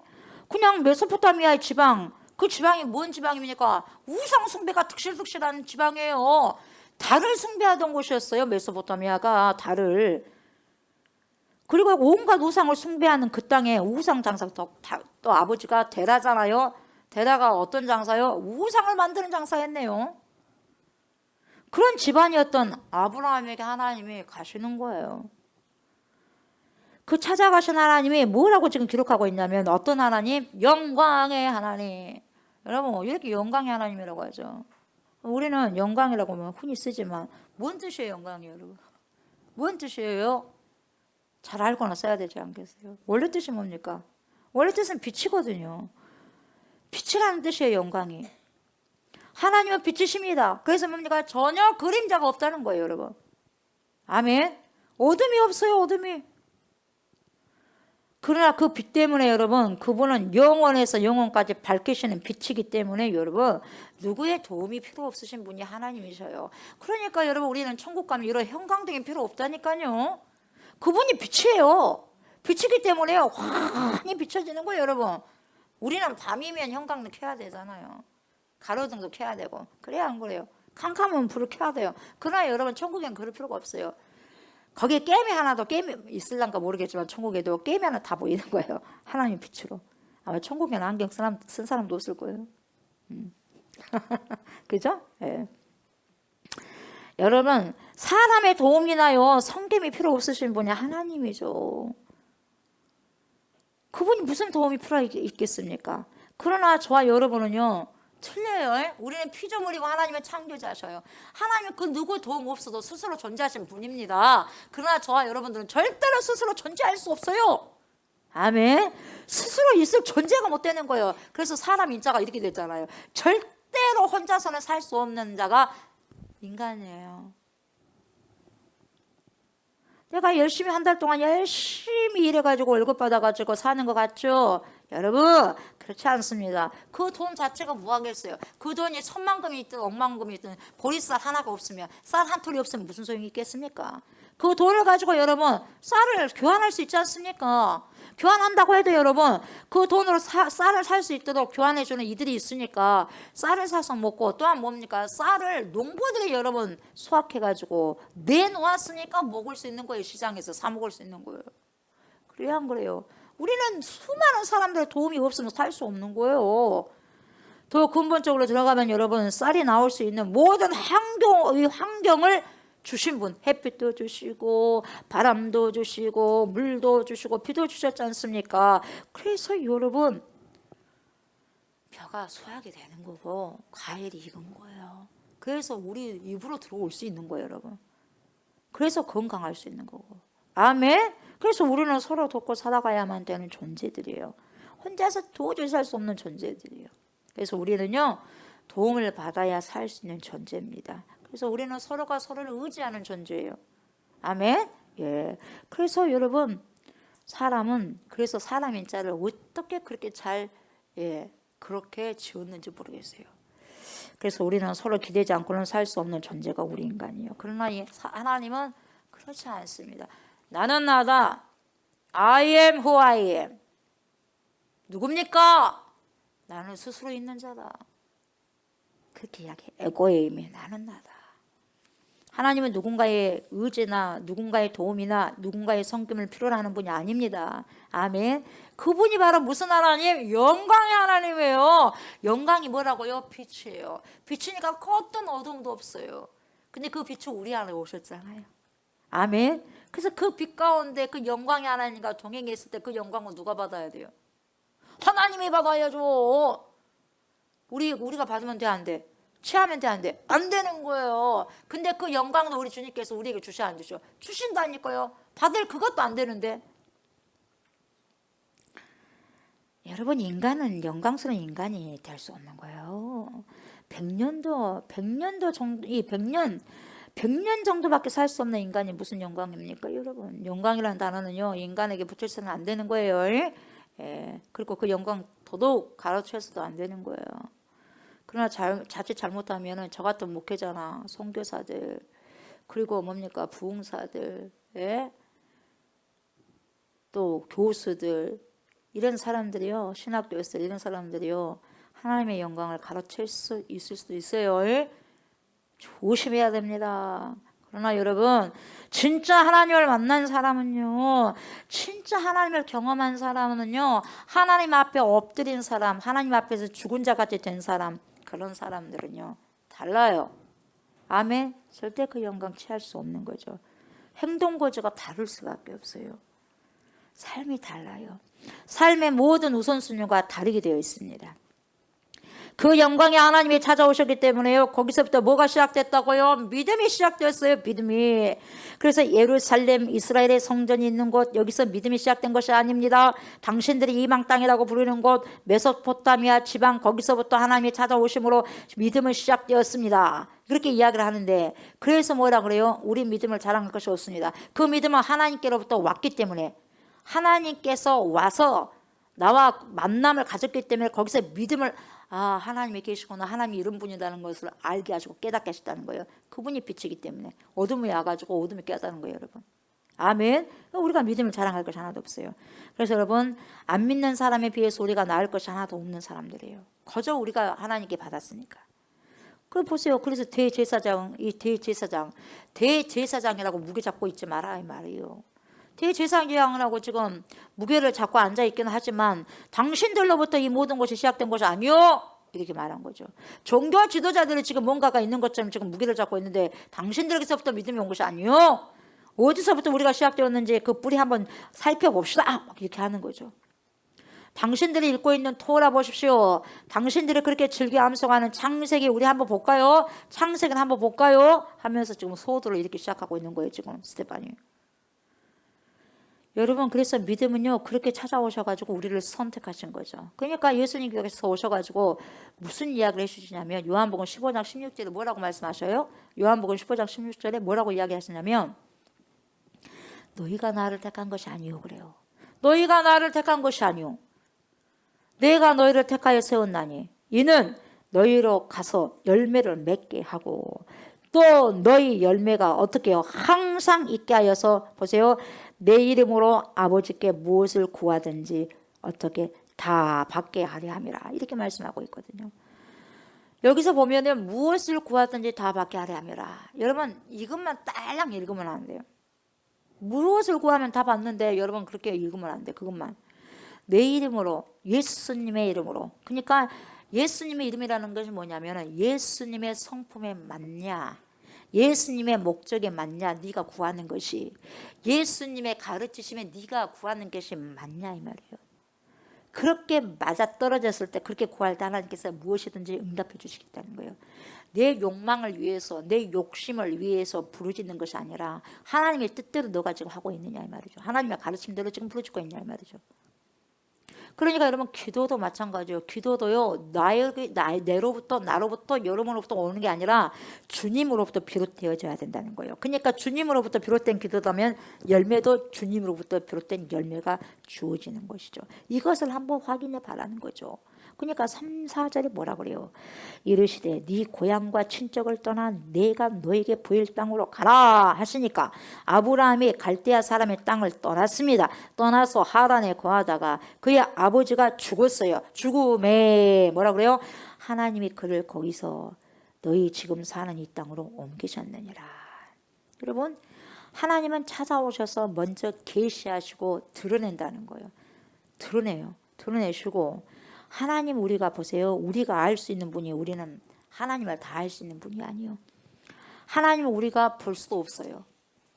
그냥 메소포타미아의 지방, 그 지방이 뭔 지방입니까? 우상 숭배가 득실득실한 지방이에요. 달을 숭배하던 곳이었어요, 메소포타미아가. 달을. 그리고 온갖 우상을 숭배하는 그 땅에 우상 장사, 또 아버지가 데라잖아요. 데라가 어떤 장사요? 우상을 만드는 장사였네요. 그런 집안이었던 아브라함에게 하나님이 가시는 거예요. 그 찾아가신 하나님이 뭐라고 지금 기록하고 있냐면, 어떤 하나님? 영광의 하나님. 여러분, 이렇게 영광의 하나님이라고 하죠. 우리는 영광이라고 하면 흔히 쓰지만 뭔 뜻이에요, 영광이, 여러분? 뭔 뜻이에요? 잘 알고나 써야 되지 않겠어요? 원래 뜻이 뭡니까? 원래 뜻은 빛이거든요. 빛이라는 뜻이에요, 영광이. 하나님은 빛이십니다. 그래서 뭡니까? 전혀 그림자가 없다는 거예요, 여러분. 아멘. 어둠이 없어요, 어둠이. 그러나 그 빛 때문에 여러분, 그분은 영원에서 영원까지 밝히시는 빛이기 때문에 여러분, 누구의 도움이 필요 없으신 분이 하나님이셔요. 그러니까 여러분, 우리는 천국 가면 이런 형광등이 필요 없다니까요. 그분이 빛이에요. 비치기 때문에요. 환히 비춰지는 거예요, 여러분. 우리는 밤이면 형광등 켜야 되잖아요. 가로등도 켜야 되고. 그래야 안 그래요. 캄캄하면 불을 켜야 돼요. 그러나 여러분 천국엔 그럴 필요가 없어요. 거기에 깨미 하나도 깨미 있을란가 모르겠지만 천국에도 깨미 하나 다 보이는 거예요. 하나님 빛으로. 아마 천국에는 안경 쓴 사람도 없을 거예요. 그죠? 예. 여러분 사람의 도움이나요 성김이 필요 없으신 분이 하나님이죠. 그분이 무슨 도움이 필요하겠습니까? 그러나 저와 여러분은요 틀려요. 우리는 피조물이고 하나님은 창조자셔요. 하나님은 그 누구 도움 없어도 스스로 존재하신 분입니다. 그러나 저와 여러분들은 절대로 스스로 존재할 수 없어요. 아멘. 스스로 있을 존재가 못 되는 거예요. 그래서 사람 인자가 이렇게 됐잖아요. 절대로 혼자서는 살 수 없는 자가 인간이에요. 내가 열심히 한 달 동안 열심히 일해가지고 월급 받아가지고 사는 것 같죠? 여러분 그렇지 않습니다. 그 돈 자체가 뭐하겠어요. 그 돈이 1,000만금이 있든 억만금이 있든 보리쌀 하나가 없으면 쌀 한 톨이 없으면 무슨 소용이 있겠습니까? 그 돈을 가지고 여러분 쌀을 교환할 수 있지 않습니까? 교환한다고 해도 여러분 그 돈으로 쌀을 살 수 있도록 교환해주는 이들이 있으니까 쌀을 사서 먹고 또한 뭡니까? 쌀을 농부들이 여러분 수확해가지고 내놓았으니까 먹을 수 있는 거예요. 시장에서 사 먹을 수 있는 거예요. 그래야 안 그래요? 우리는 수많은 사람들의 도움이 없으면 살 수 없는 거예요. 더 근본적으로 들어가면 여러분 쌀이 나올 수 있는 모든 환경을 주신 분, 햇빛도 주시고 바람도 주시고 물도 주시고 비도 주셨지 않습니까? 그래서 여러분 벼가 수확이 되는 거고 과일이 익은 거예요. 그래서 우리 입으로 들어올 수 있는 거예요, 여러분. 그래서 건강할 수 있는 거고. 아멘. 그래서 우리는 서로 돕고 살아가야만 되는 존재들이에요. 혼자서 도저히 살 수 없는 존재들이에요. 그래서 우리는요 도움을 받아야 살 수 있는 존재입니다. 그래서 우리는 서로가 서로를 의지하는 존재예요. 아멘. 예. 그래서 여러분 사람은 그래서 사람인 자를 어떻게 그렇게 잘 그렇게 지었는지 모르겠어요. 그래서 우리는 서로 기대지 않고는 살 수 없는 존재가 우리 인간이에요. 그러나 하나님은 그렇지 않습니다. 나는 나다. I am who I am. 누굽니까? 나는 스스로 있는 자다. 그렇게 이야기해. 에고의 의미 나는 나다. 하나님은 누군가의 의지나 누군가의 도움이나 누군가의 섬김을 필요로 하는 분이 아닙니다. 아멘. 그분이 바로 무슨 하나님? 영광의 하나님이에요. 영광이 뭐라고요? 빛이에요. 빛이니까 어떤 어둠도 없어요. 근데 그 빛이 우리 안에 오셨잖아요. 아멘. 그래서 그 빛 가운데 그 영광의 하나님과 동행했을 때 그 영광은 누가 받아야 돼요? 하나님이 받아야죠. 우리가 받으면 돼, 안 돼? 취하면 돼, 안 돼? 안 되는 거예요. 근데 그 영광도 우리 주님께서 우리에게 주셔, 안 주셔? 주신다니까요. 받을 그것도 안 되는데. 여러분 인간은 영광스러운 인간이 될 수 없는 거예요. 100년도 정도, 이 100년 정도밖에 살 수 없는 인간이 무슨 영광입니까, 여러분? 영광이라는 단어는요, 인간에게 붙여서는 안 되는 거예요. 예. 그리고 그 영광 더더욱 가르쳐서도 안 되는 거예요. 그러나 자칫 잘못하면은 저 같은 목회자나 선교사들 그리고 뭡니까 부흥사들, 예? 또 교수들 이런 사람들이요, 신학교에서 이런 사람들이요 하나님의 영광을 가르칠 수 있을 수도 있어요. 예? 조심해야 됩니다. 그러나 여러분 진짜 하나님을 만난 사람은요, 진짜 하나님을 경험한 사람은요, 하나님 앞에 엎드린 사람, 하나님 앞에서 죽은 자같이 된 사람, 그런 사람들은요 달라요. 아멘. 절대 그 영광 취할 수 없는 거죠. 행동 거지가 다를 수밖에 없어요. 삶이 달라요. 삶의 모든 우선순위가 다르게 되어 있습니다. 그 영광의 하나님이 찾아오셨기 때문에요. 거기서부터 뭐가 시작됐다고요? 믿음이 시작되었어요. 믿음이. 그래서 예루살렘 이스라엘의 성전이 있는 곳, 여기서 믿음이 시작된 것이 아닙니다. 당신들이 이방 땅이라고 부르는 곳 메소포타미아 지방, 거기서부터 하나님이 찾아오심으로 믿음은 시작되었습니다. 그렇게 이야기를 하는데, 그래서 뭐라 그래요? 우리 믿음을 자랑할 것이 없습니다. 그 믿음은 하나님께로부터 왔기 때문에, 하나님께서 와서 나와 만남을 가졌기 때문에 거기서 믿음을, 아 하나님이 계시구나, 하나님이 이런 분이라는 것을 알게 하시고 깨닫게 하셨다는 거예요. 그분이 빛이기 때문에 어둠이 와가지고 어둠이 깨닫는 거예요, 여러분. 아멘. 우리가 믿음을 자랑할 것이 하나도 없어요. 그래서 여러분, 안 믿는 사람에 비해서 우리가 나을 것이 하나도 없는 사람들이에요. 거저 우리가 하나님께 받았으니까. 그 보세요. 그래서 대제사장이라고 무게 잡고 있지 마라 이 말이에요. 대제사장이라고 지금 무게를 잡고 앉아 있기는 하지만 당신들로부터 이 모든 것이 시작된 것이 아니요. 이렇게 말한 거죠. 종교 지도자들이 지금 뭔가가 있는 것처럼 지금 무게를 잡고 있는데 당신들에게서부터 믿음이 온 것이 아니요. 어디서부터 우리가 시작되었는지 그 뿌리 한번 살펴봅시다. 막 이렇게 하는 거죠. 당신들이 읽고 있는 토라 보십시오. 당신들이 그렇게 즐겨 암송하는 창세기 우리 한번 볼까요? 창세기는 한번 볼까요? 하면서 지금 소도를 이렇게 시작하고 있는 거예요. 지금 스테파니. 여러분, 그래서 믿음은요 그렇게 찾아오셔가지고 우리를 선택하신 거죠. 그러니까 예수님께서 오셔가지고 무슨 이야기를 해주시냐면 요한복음 15장 16절에 뭐라고 말씀하셔요? 요한복음 15장 16절에 뭐라고 이야기하시냐면 너희가 나를 택한 것이 아니요 그래요. 너희가 나를 택한 것이 아니요 내가 너희를 택하여 세웠나니 이는 너희로 가서 열매를 맺게 하고 또 너희 열매가 어떻게 해요? 항상 있게 하여서 보세요. 내 이름으로 아버지께 무엇을 구하든지 어떻게 다 받게 하려 함이라. 이렇게 말씀하고 있거든요. 여기서 보면은 무엇을 구하든지 다 받게 하려 함이라. 여러분 이것만 딸랑 읽으면 안 돼요. 무엇을 구하면 다 받는데 여러분 그렇게 읽으면 안 돼. 그것만. 내 이름으로 예수님의 이름으로. 그러니까 예수님의 이름이라는 것이 뭐냐면 예수님의 성품에 맞냐, 예수님의 목적에 맞냐, 네가 구하는 것이 예수님의 가르치심에 네가 구하는 것이 맞냐 이 말이에요. 그렇게 맞아떨어졌을 때 그렇게 구할 때 하나님께서 무엇이든지 응답해 주시겠다는 거예요. 내 욕망을 위해서 내 욕심을 위해서 부르짖는 것이 아니라 하나님의 뜻대로 너가 지금 하고 있느냐 이 말이죠. 하나님의 가르침대로 지금 부르짖고 있냐 이 말이죠. 그러니까 여러분 기도도 마찬가지예요. 기도도요 나로부터 여러분으로부터 오는 게 아니라 주님으로부터 비롯되어져야 된다는 거예요. 그러니까 주님으로부터 비롯된 기도다면 열매도 주님으로부터 비롯된 열매가 주어지는 것이죠. 이것을 한번 확인해 바라는 거죠. 그러니까 3, 4절에 뭐라 그래요? 이르시되 네 고향과 친척을 떠나 내가 너에게 보일 땅으로 가라 하시니까 아브라함이 갈대아 사람의 땅을 떠났습니다. 떠나서 하란에 거하다가 그의 아버지가 죽었어요. 죽음에 뭐라 그래요? 하나님이 그를 거기서 너희 지금 사는 이 땅으로 옮기셨느니라. 여러분 하나님은 찾아오셔서 먼저 계시하시고 드러낸다는 거예요. 드러내시고 하나님 우리가 보세요. 우리가 알 수 있는 분이 우리는 하나님을 다 알 수 있는 분이 아니에요. 하나님은 우리가 볼 수도 없어요.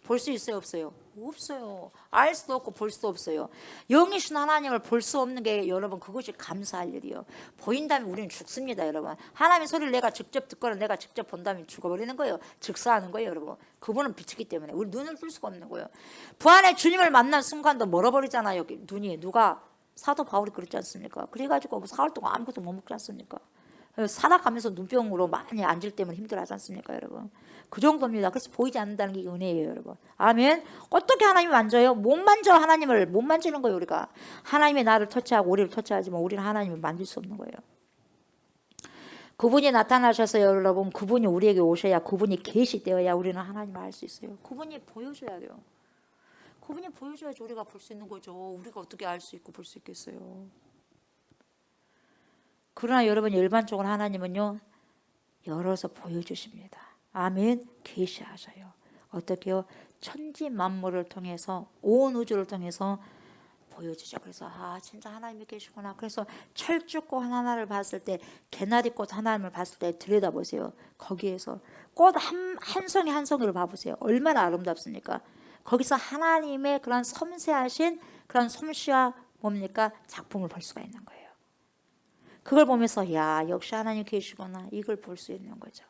볼 수 있어요? 없어요? 없어요. 알 수도 없고 볼 수도 없어요. 영이신 하나님을 볼 수 없는 게 여러분 그것이 감사할 일이에요. 보인다면 우리는 죽습니다 여러분. 하나님의 소리를 내가 직접 듣거나 내가 직접 본다면 죽어버리는 거예요. 즉사하는 거예요 여러분. 그분은 빛이기 때문에 우리 눈을 뜰 수가 없는 거예요. 부활의 주님을 만난 순간도 멀어버리잖아요. 눈이 누가 사도 바울이 그랬지 않습니까? 그래가지고 사흘 동안 아무것도 못 먹지 않습니까? 살아가면서 눈병으로 많이 앉을 때문에 힘들어하지 않습니까 여러분? 그 정도입니다. 그래서 보이지 않는다는 게 은혜예요 여러분. 아멘. 어떻게 하나님을 만져요? 못 만져. 하나님을 못 만지는 거예요 우리가. 하나님이 나를 터치하고 우리를 터치하지만 우리는 하나님을 만질 수 없는 거예요. 그분이 나타나셔서 여러분 그분이 우리에게 오셔야 그분이 계시되어야 우리는 하나님을 알 수 있어요. 그분이 보여줘야 돼요. 그분이 보여줘야지 우리가 볼 수 있는 거죠. 우리가 어떻게 알 수 있고 볼 수 있겠어요. 그러나 여러분 일반적으로 하나님은요 열어서 보여주십니다. 아멘. 계시하셔요. 어떻게요? 천지 만물을 통해서 온 우주를 통해서 보여주죠. 그래서 진짜 하나님이 계시구나. 그래서 철쭉꽃 하나를 봤을 때 개나리꽃 하나를 봤을 때 들여다보세요. 거기에서 꽃 한 송이 한 송이를 봐보세요. 얼마나 아름답습니까? 거기서 하나님의 그런 섬세하신 그런 솜씨와 뭡니까? 작품을 볼 수가 있는 거예요. 그걸 보면서 야 역시 하나님 계시구나 이걸 볼 수 있는 거죠.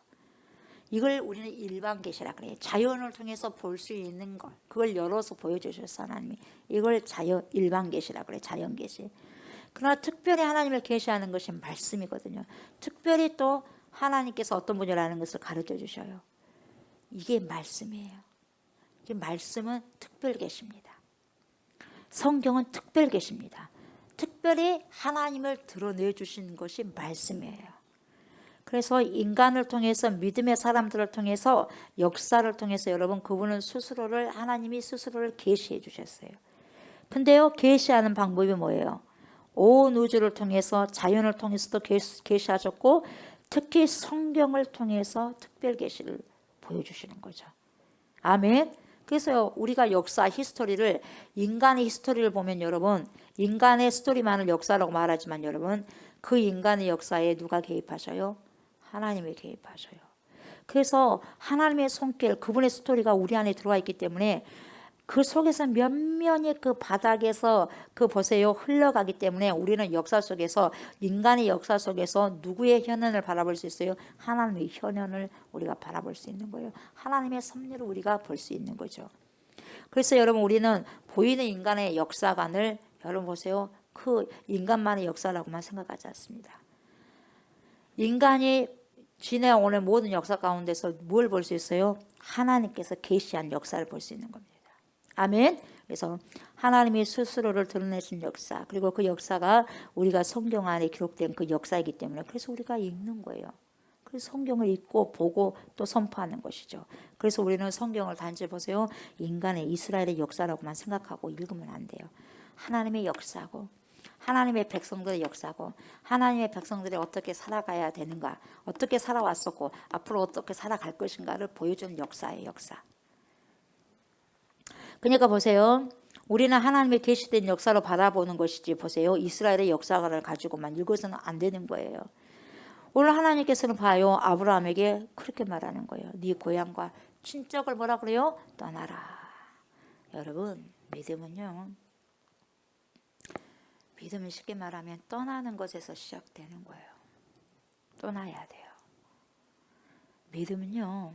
이걸 우리는 일반 계시라 그래요. 자연을 통해서 볼 수 있는 것 그걸 열어서 보여주셨어 하나님이. 이걸 일반 계시라 그래요. 자연 계시. 그러나 특별히 하나님을 계시하는 것이 말씀이거든요. 특별히 또 하나님께서 어떤 분이라는 것을 가르쳐 주셔요. 이게 말씀이에요. 이 말씀은 특별 계시입니다. 성경은 특별 계시입니다. 특별히 하나님을 드러내 주신 것이 말씀이에요. 그래서 인간을 통해서 믿음의 사람들을 통해서 역사를 통해서 여러분 그분은 스스로를 하나님이 스스로를 계시해 주셨어요. 근데요 계시하는 방법이 뭐예요? 온 우주를 통해서 자연을 통해서도 계시하셨고 특히 성경을 통해서 특별 계시를 보여주시는 거죠. 아멘. 그래서 우리가 역사 히스토리를 인간의 히스토리를 보면 여러분 인간의 스토리만을 역사라고 말하지만 여러분 그 인간의 역사에 누가 개입하셔요? 하나님이 개입하셔요. 그래서 하나님의 손길 그분의 스토리가 우리 안에 들어와 있기 때문에 그 속에서 면면이 그 바닥에서 그 보세요 흘러가기 때문에 우리는 역사 속에서 인간의 역사 속에서 누구의 현현을 바라볼 수 있어요? 하나님의 현현을 우리가 바라볼 수 있는 거예요. 하나님의 섭리를 우리가 볼 수 있는 거죠. 그래서 여러분 우리는 보이는 인간의 역사관을 여러분 보세요. 그 인간만의 역사라고만 생각하지 않습니다. 인간이 지내오는 모든 역사 가운데서 뭘 볼 수 있어요? 하나님께서 계시한 역사를 볼 수 있는 겁니다. 아멘. 그래서 하나님이 스스로를 드러내신 역사 그리고 그 역사가 우리가 성경 안에 기록된 그 역사이기 때문에 그래서 우리가 읽는 거예요. 그래서 성경을 읽고 보고 또 선포하는 것이죠. 그래서 우리는 성경을 단지 보세요. 인간의 이스라엘의 역사라고만 생각하고 읽으면 안 돼요. 하나님의 역사고 하나님의 백성들의 역사고 하나님의 백성들이 어떻게 살아가야 되는가 어떻게 살아왔었고 앞으로 어떻게 살아갈 것인가를 보여주는 역사의 역사. 그러니까 보세요. 우리는 하나님의 계시된 역사로 바라보는 것이지 보세요. 이스라엘의 역사를 가지고만 읽어서는 안 되는 거예요. 오늘 하나님께서는 봐요. 아브라함에게 그렇게 말하는 거예요. 네 고향과 친척을 뭐라 그래요? 떠나라. 여러분 믿음은요. 믿음은 쉽게 말하면 떠나는 것에서 시작되는 거예요. 떠나야 돼요. 믿음은요.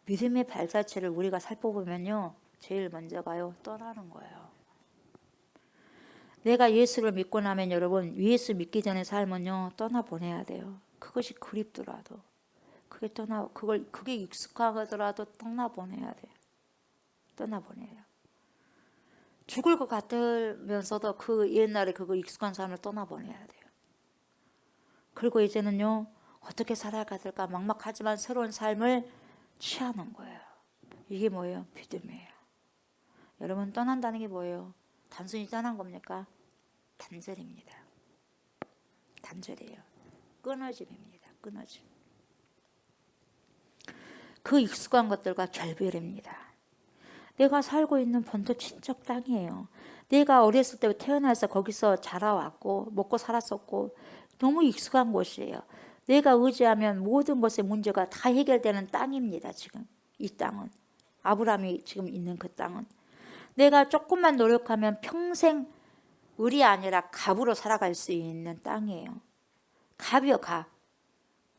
믿음의 발자취를 우리가 살펴보면요. 제일 먼저가요. 떠나는 거예요. 내가 예수를 믿고 나면 여러분 예수 믿기 전의 삶은요. 떠나보내야 돼요. 그것이 그립더라도 그게 익숙하더라도 떠나보내야 돼요. 떠나보내요. 죽을 것 같으면서도 그 옛날에 그거 익숙한 삶을 떠나보내야 돼요. 그리고 이제는요. 어떻게 살아가야 될까 막막하지만 새로운 삶을 취하는 거예요. 이게 뭐예요? 믿음이에요. 여러분 떠난다는 게 뭐예요? 단순히 떠난 겁니까? 단절입니다. 단절이에요. 끊어짐입니다. 끊어짐. 그 익숙한 것들과 결별입니다. 내가 살고 있는 본토 친척 땅이에요. 내가 어렸을 때 태어나서 거기서 자라왔고 먹고 살았었고 너무 익숙한 곳이에요. 내가 의지하면 모든 것의 문제가 다 해결되는 땅입니다. 지금 이 땅은 아브라함이 지금 있는 그 땅은 내가 조금만 노력하면 평생 을이 아니라 갑으로 살아갈 수 있는 땅이에요. 갑이요 갑.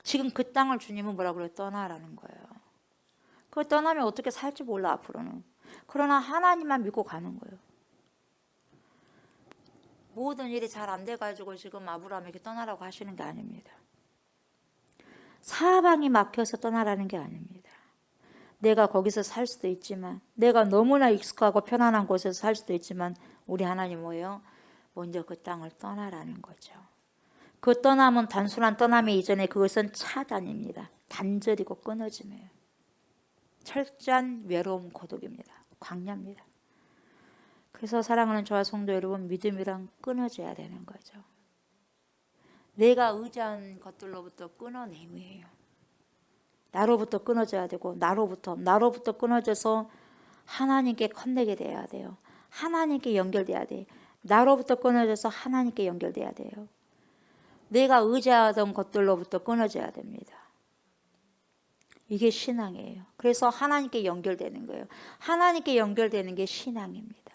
지금 그 땅을 주님은 뭐라고 그래요? 떠나라는 거예요. 그걸 떠나면 어떻게 살지 몰라 앞으로는. 그러나 하나님만 믿고 가는 거예요. 모든 일이 잘 안 돼가지고 지금 아브라함에게 떠나라고 하시는 게 아닙니다. 사방이 막혀서 떠나라는 게 아닙니다. 내가 거기서 살 수도 있지만 내가 너무나 익숙하고 편안한 곳에서 살 수도 있지만 우리 하나님 뭐예요? 먼저 그 땅을 떠나라는 거죠. 그 떠남은 단순한 떠남이 이전에 그것은 차단입니다. 단절이고 끊어짐이에요. 철저한 외로움 고독입니다. 광야입니다. 그래서 사랑하는 저와 성도 여러분 믿음이란 끊어져야 되는 거죠. 내가 의지한 것들로부터 끊어냄이에요. 나로부터 끊어져야 되고 나로부터 끊어져서 하나님께 컨넥이 돼야 돼요. 하나님께 연결돼야 돼. 나로부터 끊어져서 하나님께 연결돼야 돼요. 내가 의지하던 것들로부터 끊어져야 됩니다. 이게 신앙이에요. 그래서 하나님께 연결되는 거예요. 하나님께 연결되는 게 신앙입니다.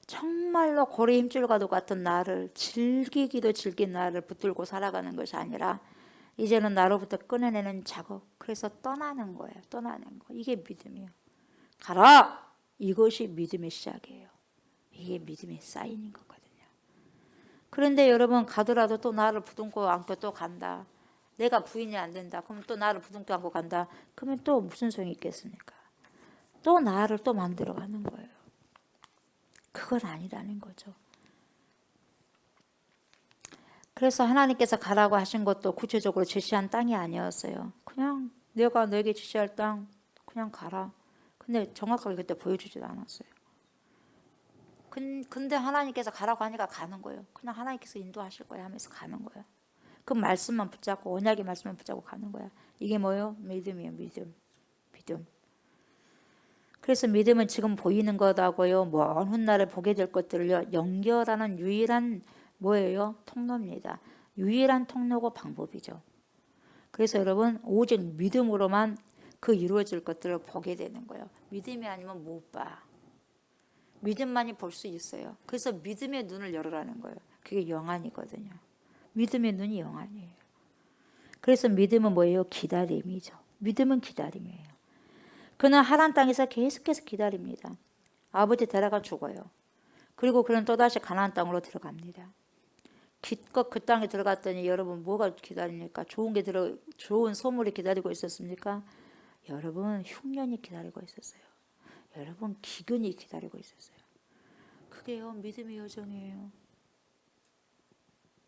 정말로 고래 힘줄과도 같은 나를 즐기기도 즐긴 나를 붙들고 살아가는 것이 아니라 이제는 나로부터 끊어내는 작업. 그래서 떠나는 거예요. 떠나는 거. 이게 믿음이에요. 가라! 이것이 믿음의 시작이에요. 이게 믿음의 사인인 거거든요. 그런데 여러분 가더라도 또 나를 부둥켜 안고 또 간다. 내가 부인이 안 된다. 그러면 또 나를 부둥켜 안고 간다. 그러면 또 무슨 소용이 있겠습니까? 또 나를 또 만들어 가는 거예요. 그건 아니라는 거죠. 그래서 하나님께서 가라고 하신 것도 구체적으로 제시한 땅이 아니었어요. 그냥 내가 너에게 지시할 땅 그냥 가라. 근데 정확하게 그때 보여주지도 않았어요. 근데 하나님께서 가라고 하니까 가는 거예요. 그냥 하나님께서 인도하실 거야 하면서 가는 거예요. 그 말씀만 붙잡고 언약의 말씀만 붙잡고 가는 거야. 이게 뭐예요? 믿음이에요. 믿음. 그래서 믿음은 지금 보이는 거다고요. 먼 훗날에 보게 될 것들을 연결하는 유일한 뭐예요? 통로입니다. 유일한 통로고 방법이죠. 그래서 여러분 오직 믿음으로만 그 이루어질 것들을 보게 되는 거예요. 믿음이 아니면 못 봐. 믿음만이 볼 수 있어요. 그래서 믿음의 눈을 열으라는 거예요. 그게 영안이거든요. 믿음의 눈이 영안이에요. 그래서 믿음은 뭐예요? 기다림이죠. 믿음은 기다림이에요. 그는 하란 땅에서 계속해서 기다립니다. 아버지 데려가 죽어요. 그리고 그는 또다시 가나안 땅으로 들어갑니다. 기껏 그 땅에 들어갔더니 여러분 뭐가 기다립니까? 좋은 소물이 기다리고 있었습니까? 여러분 흉년이 기다리고 있었어요. 여러분 기근이 기다리고 있었어요. 그게요 믿음의 여정이에요.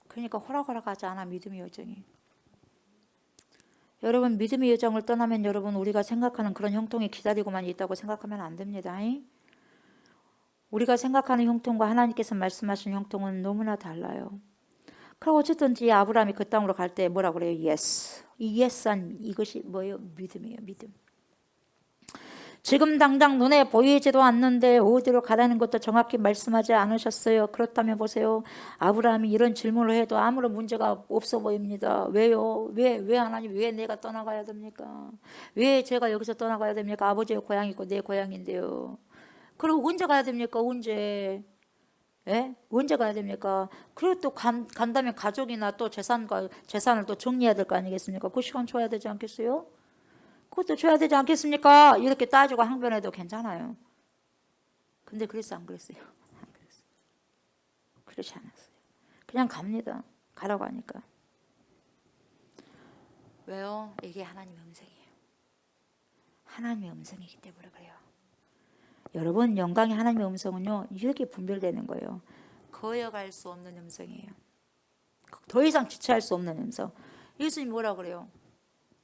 그러니까 호락호락하지 않아 믿음의 여정이. 여러분 믿음의 여정을 떠나면 여러분 우리가 생각하는 그런 형통이 기다리고만 있다고 생각하면 안 됩니다. 우리가 생각하는 형통과 하나님께서 말씀하신 형통은 너무나 달라요. 그리고 어쨌든 이 아브라함이 그 땅으로 갈 때 뭐라 그래요? 예스. 이 예스한 이것이 뭐예요? 믿음이에요. 믿음. 지금 당장 눈에 보이지도 않는데 어디로 가라는 것도 정확히 말씀하지 않으셨어요. 그렇다면 보세요. 아브라함이 이런 질문을 해도 아무런 문제가 없어 보입니다. 왜요? 왜 하나님 왜 내가 떠나가야 됩니까? 왜 제가 여기서 떠나가야 됩니까? 아버지의 고향이고 내 고향인데요. 그리고 언제 가야 됩니까? 언제? 예? 언제 가야 됩니까? 그리고 또 간다면 가족이나 또 재산을 또 정리해야 될 거 아니겠습니까? 그 시간 줘야 되지 않겠어요? 그것도 줘야 되지 않겠습니까? 이렇게 따지고 항변해도 괜찮아요. 근데 그랬어 안 그랬어요? 안 그랬어요. 그렇지 않았어요. 그냥 갑니다. 가라고 하니까. 왜요? 이게 하나님의 음성이에요. 하나님의 음성이기 때문에 그래요. 여러분 영광의 하나님의 음성은요 이렇게 분별되는 거예요. 거역할 수 없는 음성이에요. 더 이상 지체할 수 없는 음성. 예수님 뭐라 그래요?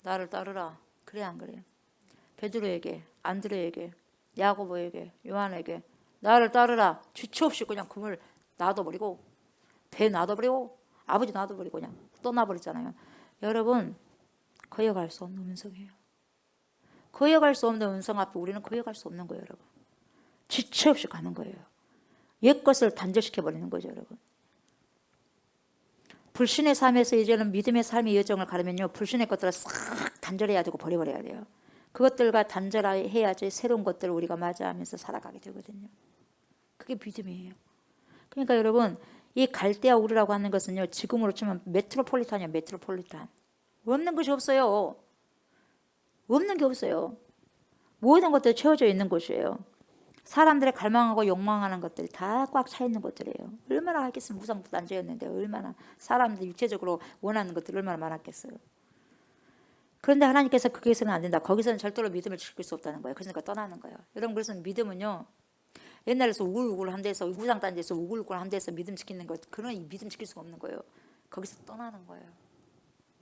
나를 따르라. 그래 안 그래요? 베드로에게, 안드레에게, 야고보에게, 요한에게 나를 따르라. 주체 없이 그냥 금을 놔둬버리고 배 놔둬버리고 아버지 놔둬버리고 그냥 떠나버리잖아요. 여러분 거역할 수 없는 음성이에요. 거역할 수 없는 음성 앞에 우리는 거역할 수 없는 거예요. 여러분 지체 없이 가는 거예요. 옛것을 단절시켜버리는 거죠. 여러분 불신의 삶에서 이제는 믿음의 삶의 여정을 가려면요 불신의 것들을 싹 단절해야 되고 버려버려야 돼요. 그것들과 단절해야지 새로운 것들을 우리가 맞이하면서 살아가게 되거든요. 그게 믿음이에요. 그러니까 여러분 이 갈대아 우르라고 하는 것은요 지금으로 치면 메트로폴리탄이에요. 메트로폴리탄. 없는 것이 없어요. 없는 게 없어요. 모든 것들이 채워져 있는 곳이에요. 사람들의 갈망하고 욕망하는 것들이 다 꽉 차 있는 것들이에요. 얼마나 하겠으면 무상부터 앉아있는데 얼마나 사람들이 육체적으로 원하는 것들이 얼마나 많았겠어요. 그런데 하나님께서 거기서는 안 된다. 거기서는 절대로 믿음을 지킬 수 없다는 거예요. 그러니까 떠나는 거예요. 여러분 그래서 믿음은요 옛날에서 우글우글한 데서 우상단 데서 우글우글한 데서 믿음 지키는 것 그런 믿음 지킬 수가 없는 거예요. 거기서 떠나는 거예요.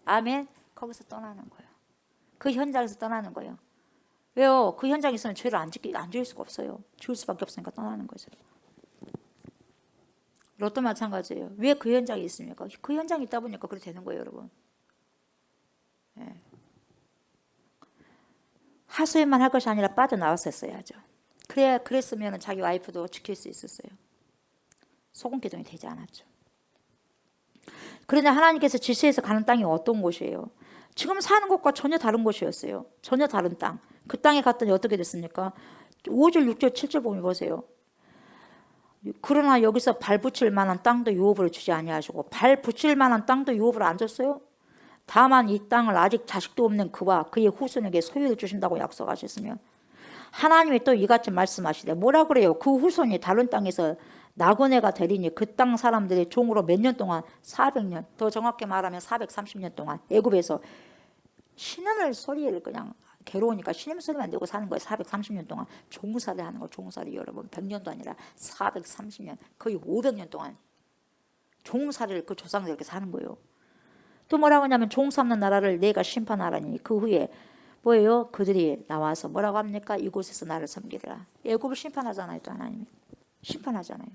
아멘. 거기서 떠나는 거예요. 그 현장에서 떠나는 거예요. 왜요? 그 현장에 있으면 죄를 안 지을 수가 없어요. 지을 수밖에 없으니까 떠나는 거죠. 로또 마찬가지예요. 왜 그 현장에 있습니까? 그 현장에 있다 보니까 그렇게 되는 거예요, 여러분. 예. 하소연만 할 것이 아니라 빠져나왔었어야죠. 그랬으면 자기 와이프도 지킬 수 있었어요. 소금기둥이 되지 않았죠. 그런데 하나님께서 지시해서 가는 땅이 어떤 곳이에요? 지금 사는 곳과 전혀 다른 곳이었어요. 전혀 다른 땅. 그 땅에 갔더니 어떻게 됐습니까? 5절, 6절, 7절 보면 보세요. 그러나 여기서 발 붙일 만한 땅도 유업으로 주지 아니하시고 발 붙일 만한 땅도 유업으로 안 줬어요. 다만 이 땅을 아직 자식도 없는 그와 그의 후손에게 소유를 주신다고 약속하셨으면 하나님이 또 이같이 말씀하시되 뭐라 그래요? 그 후손이 다른 땅에서 나그네가 되리니 그 땅 사람들이 종으로 몇 년 동안 400년 더 정확히 말하면 430년 동안 애굽에서 신음을 소리를 그냥 괴로우니까 신음 소리만 내고 사는 거예요. 430년 동안 종살이 하는 거. 종살이 여러분 100년도 아니라 430년 거의 500년 동안 종살이를 그 조상들 이렇게 사는 거예요. 또 뭐라고 하냐면 종 삼는 나라를 내가 심판하라니 그 후에 뭐예요? 그들이 나와서 뭐라고 합니까? 이곳에서 나를 섬기리라. 애굽을 심판하잖아요. 또 하나님이 심판하잖아요.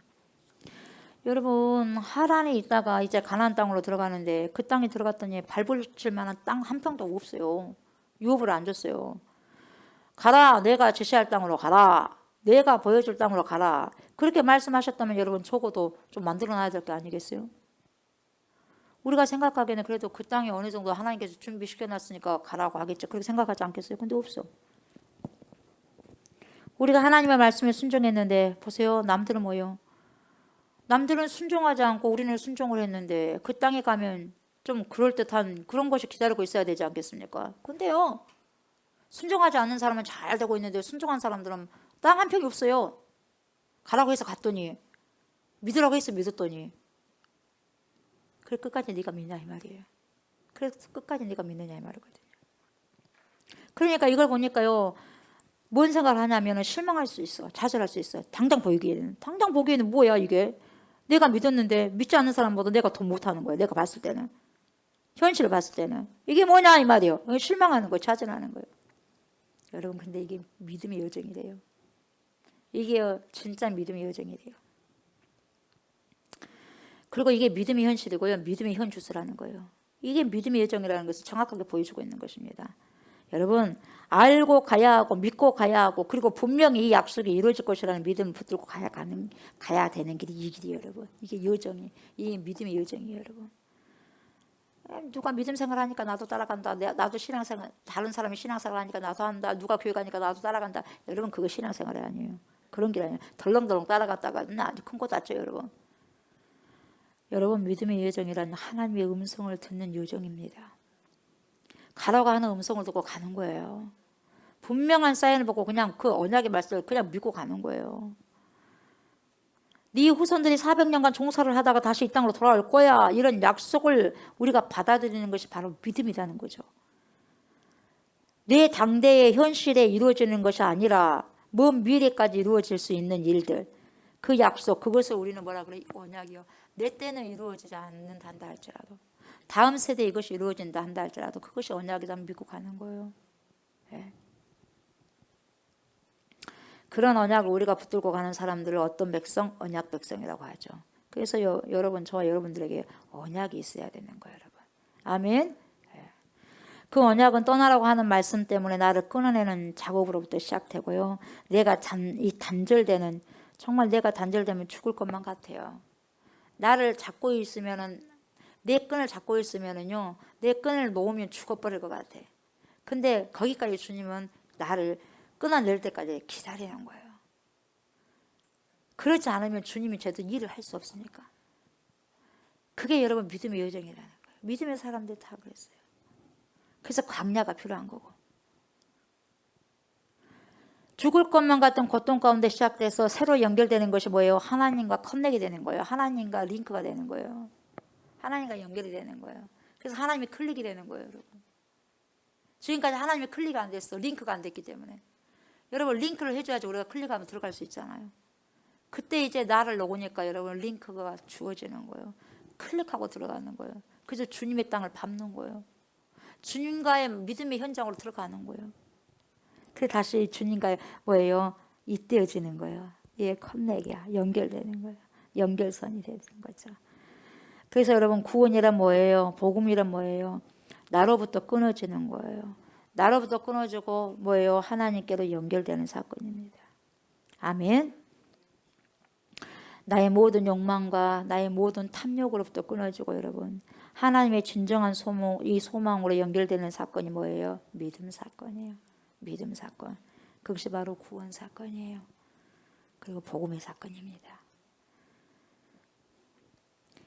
여러분 하란에 있다가 이제 가나안 땅으로 들어가는데 그 땅에 들어갔더니 발붙일 만한 땅 한 평도 없어요. 유업을 안 줬어요. 가라, 내가 제시할 땅으로 가라, 내가 보여줄 땅으로 가라. 그렇게 말씀하셨다면 여러분 적어도 좀 만들어놔야 될 게 아니겠어요? 우리가 생각하기에는 그래도 그 땅이 어느 정도 하나님께서 준비시켜놨으니까 가라고 하겠죠. 그렇게 생각하지 않겠어요? 근데 없어. 우리가 하나님의 말씀에 순종했는데 보세요. 남들은 뭐예요? 남들은 순종하지 않고 우리는 순종을 했는데 그 땅에 가면 좀 그럴듯한 그런 것이 기다리고 있어야 되지 않겠습니까? 근데요. 순종하지 않는 사람은 잘 되고 있는데 순종한 사람들은 땅 한 평이 없어요. 가라고 해서 갔더니 믿으라고 해서 믿었더니 그래 끝까지 네가 믿냐 이 말이에요. 그래서 끝까지 네가 믿느냐 이 말이거든요. 그러니까 이걸 보니까요. 뭔 생각을 하냐면 실망할 수 있어. 좌절할 수 있어. 당장 보기에는 뭐야 이게. 내가 믿었는데 믿지 않는 사람보다 내가 더 못하는 거예요. 내가 봤을 때는. 현실을 봤을 때는. 이게 뭐냐 이 말이에요. 실망하는 거예요. 좌절하는 거예요. 여러분 근데 이게 믿음의 여정이래요. 이게 진짜 믿음의 여정이래요. 그리고 이게 믿음의 현실이고요. 믿음의 현주소라는 거예요. 이게 믿음의 여정이라는 것을 정확하게 보여주고 있는 것입니다. 여러분 알고 가야 하고 믿고 가야 하고 그리고 분명히 이 약속이 이루어질 것이라는 믿음을 붙들고 가야 되는 길이 이 길이에요. 여러분 이게 여정이 이 믿음의 여정이에요. 여러분 누가 믿음 생활하니까 나도 따라간다. 나도 신앙생활 다른 사람이 신앙생활 하니까 나도 한다. 누가 교회 가니까 나도 따라간다. 여러분 그거 신앙생활이 아니에요. 그런 길 아니에요. 덜렁덜렁 따라갔다가 아주 큰 거 다죠. 여러분 믿음의 여정이란 하나님의 음성을 듣는 여정입니다. 가라고 하는 음성을 듣고 가는 거예요. 분명한 사인을 보고 그냥 그 언약의 말씀을 그냥 믿고 가는 거예요. 네 후손들이 400년간 종살을 하다가 다시 이 땅으로 돌아올 거야. 이런 약속을 우리가 받아들이는 것이 바로 믿음이라는 거죠. 내 당대의 현실에 이루어지는 것이 아니라 먼 미래까지 이루어질 수 있는 일들. 그 약속, 그것을 우리는 뭐라 그래? 언약이요. 내 때는 이루어지지 않는다 한다 할지라도 다음 세대에 이것이 이루어진다 한다 할지라도 그것이 언약이다 믿고 가는 거예요. 네. 그런 언약을 우리가 붙들고 가는 사람들을 어떤 백성? 언약 백성이라고 하죠. 그래서 여러분 저와 여러분들에게 언약이 있어야 되는 거예요. 여러분. 아멘. 네. 그 언약은 떠나라고 하는 말씀 때문에 나를 끊어내는 작업으로부터 시작되고요. 내가 단절되는 정말 내가 단절되면 죽을 것만 같아요. 나를 잡고 있으면은 내 끈을 잡고 있으면은요 내 끈을 놓으면 죽어버릴 것 같아. 근데 거기까지 주님은 나를 끊어낼 때까지 기다리는 거예요. 그렇지 않으면 주님이 제대로 일을 할 수 없으니까. 그게 여러분 믿음의 여정이라는 거예요. 믿음의 사람들 다 그랬어요. 그래서 광야가 필요한 거고. 죽을 것만 같은 고통 가운데 시작돼서 새로 연결되는 것이 뭐예요? 하나님과 커넥이 되는 거예요. 하나님과 링크가 되는 거예요. 하나님과 연결이 되는 거예요. 그래서 하나님이 클릭이 되는 거예요. 여러분. 지금까지 하나님이 클릭이 안 됐어. 링크가 안 됐기 때문에. 여러분 링크를 해줘야지 우리가 클릭하면 들어갈 수 있잖아요. 그때 이제 나를 놓으니까 여러분 링크가 주어지는 거예요. 클릭하고 들어가는 거예요. 그래서 주님의 땅을 밟는 거예요. 주님과의 믿음의 현장으로 들어가는 거예요. 그래 다시 주님과 뭐예요? 잇대어지는 거예요. 예, 커넥이야. 연결되는 거예요. 연결선이 되는 거죠. 그래서 여러분 구원이란 뭐예요? 복음이란 뭐예요? 나로부터 끊어지는 거예요. 나로부터 끊어지고 뭐예요? 하나님께로 연결되는 사건입니다. 아멘. 나의 모든 욕망과 나의 모든 탐욕으로부터 끊어지고 여러분 하나님의 진정한 이 소망으로 연결되는 사건이 뭐예요? 믿음 사건이에요. 믿음 사건. 그것이 바로 구원 사건이에요. 그리고 복음의 사건입니다.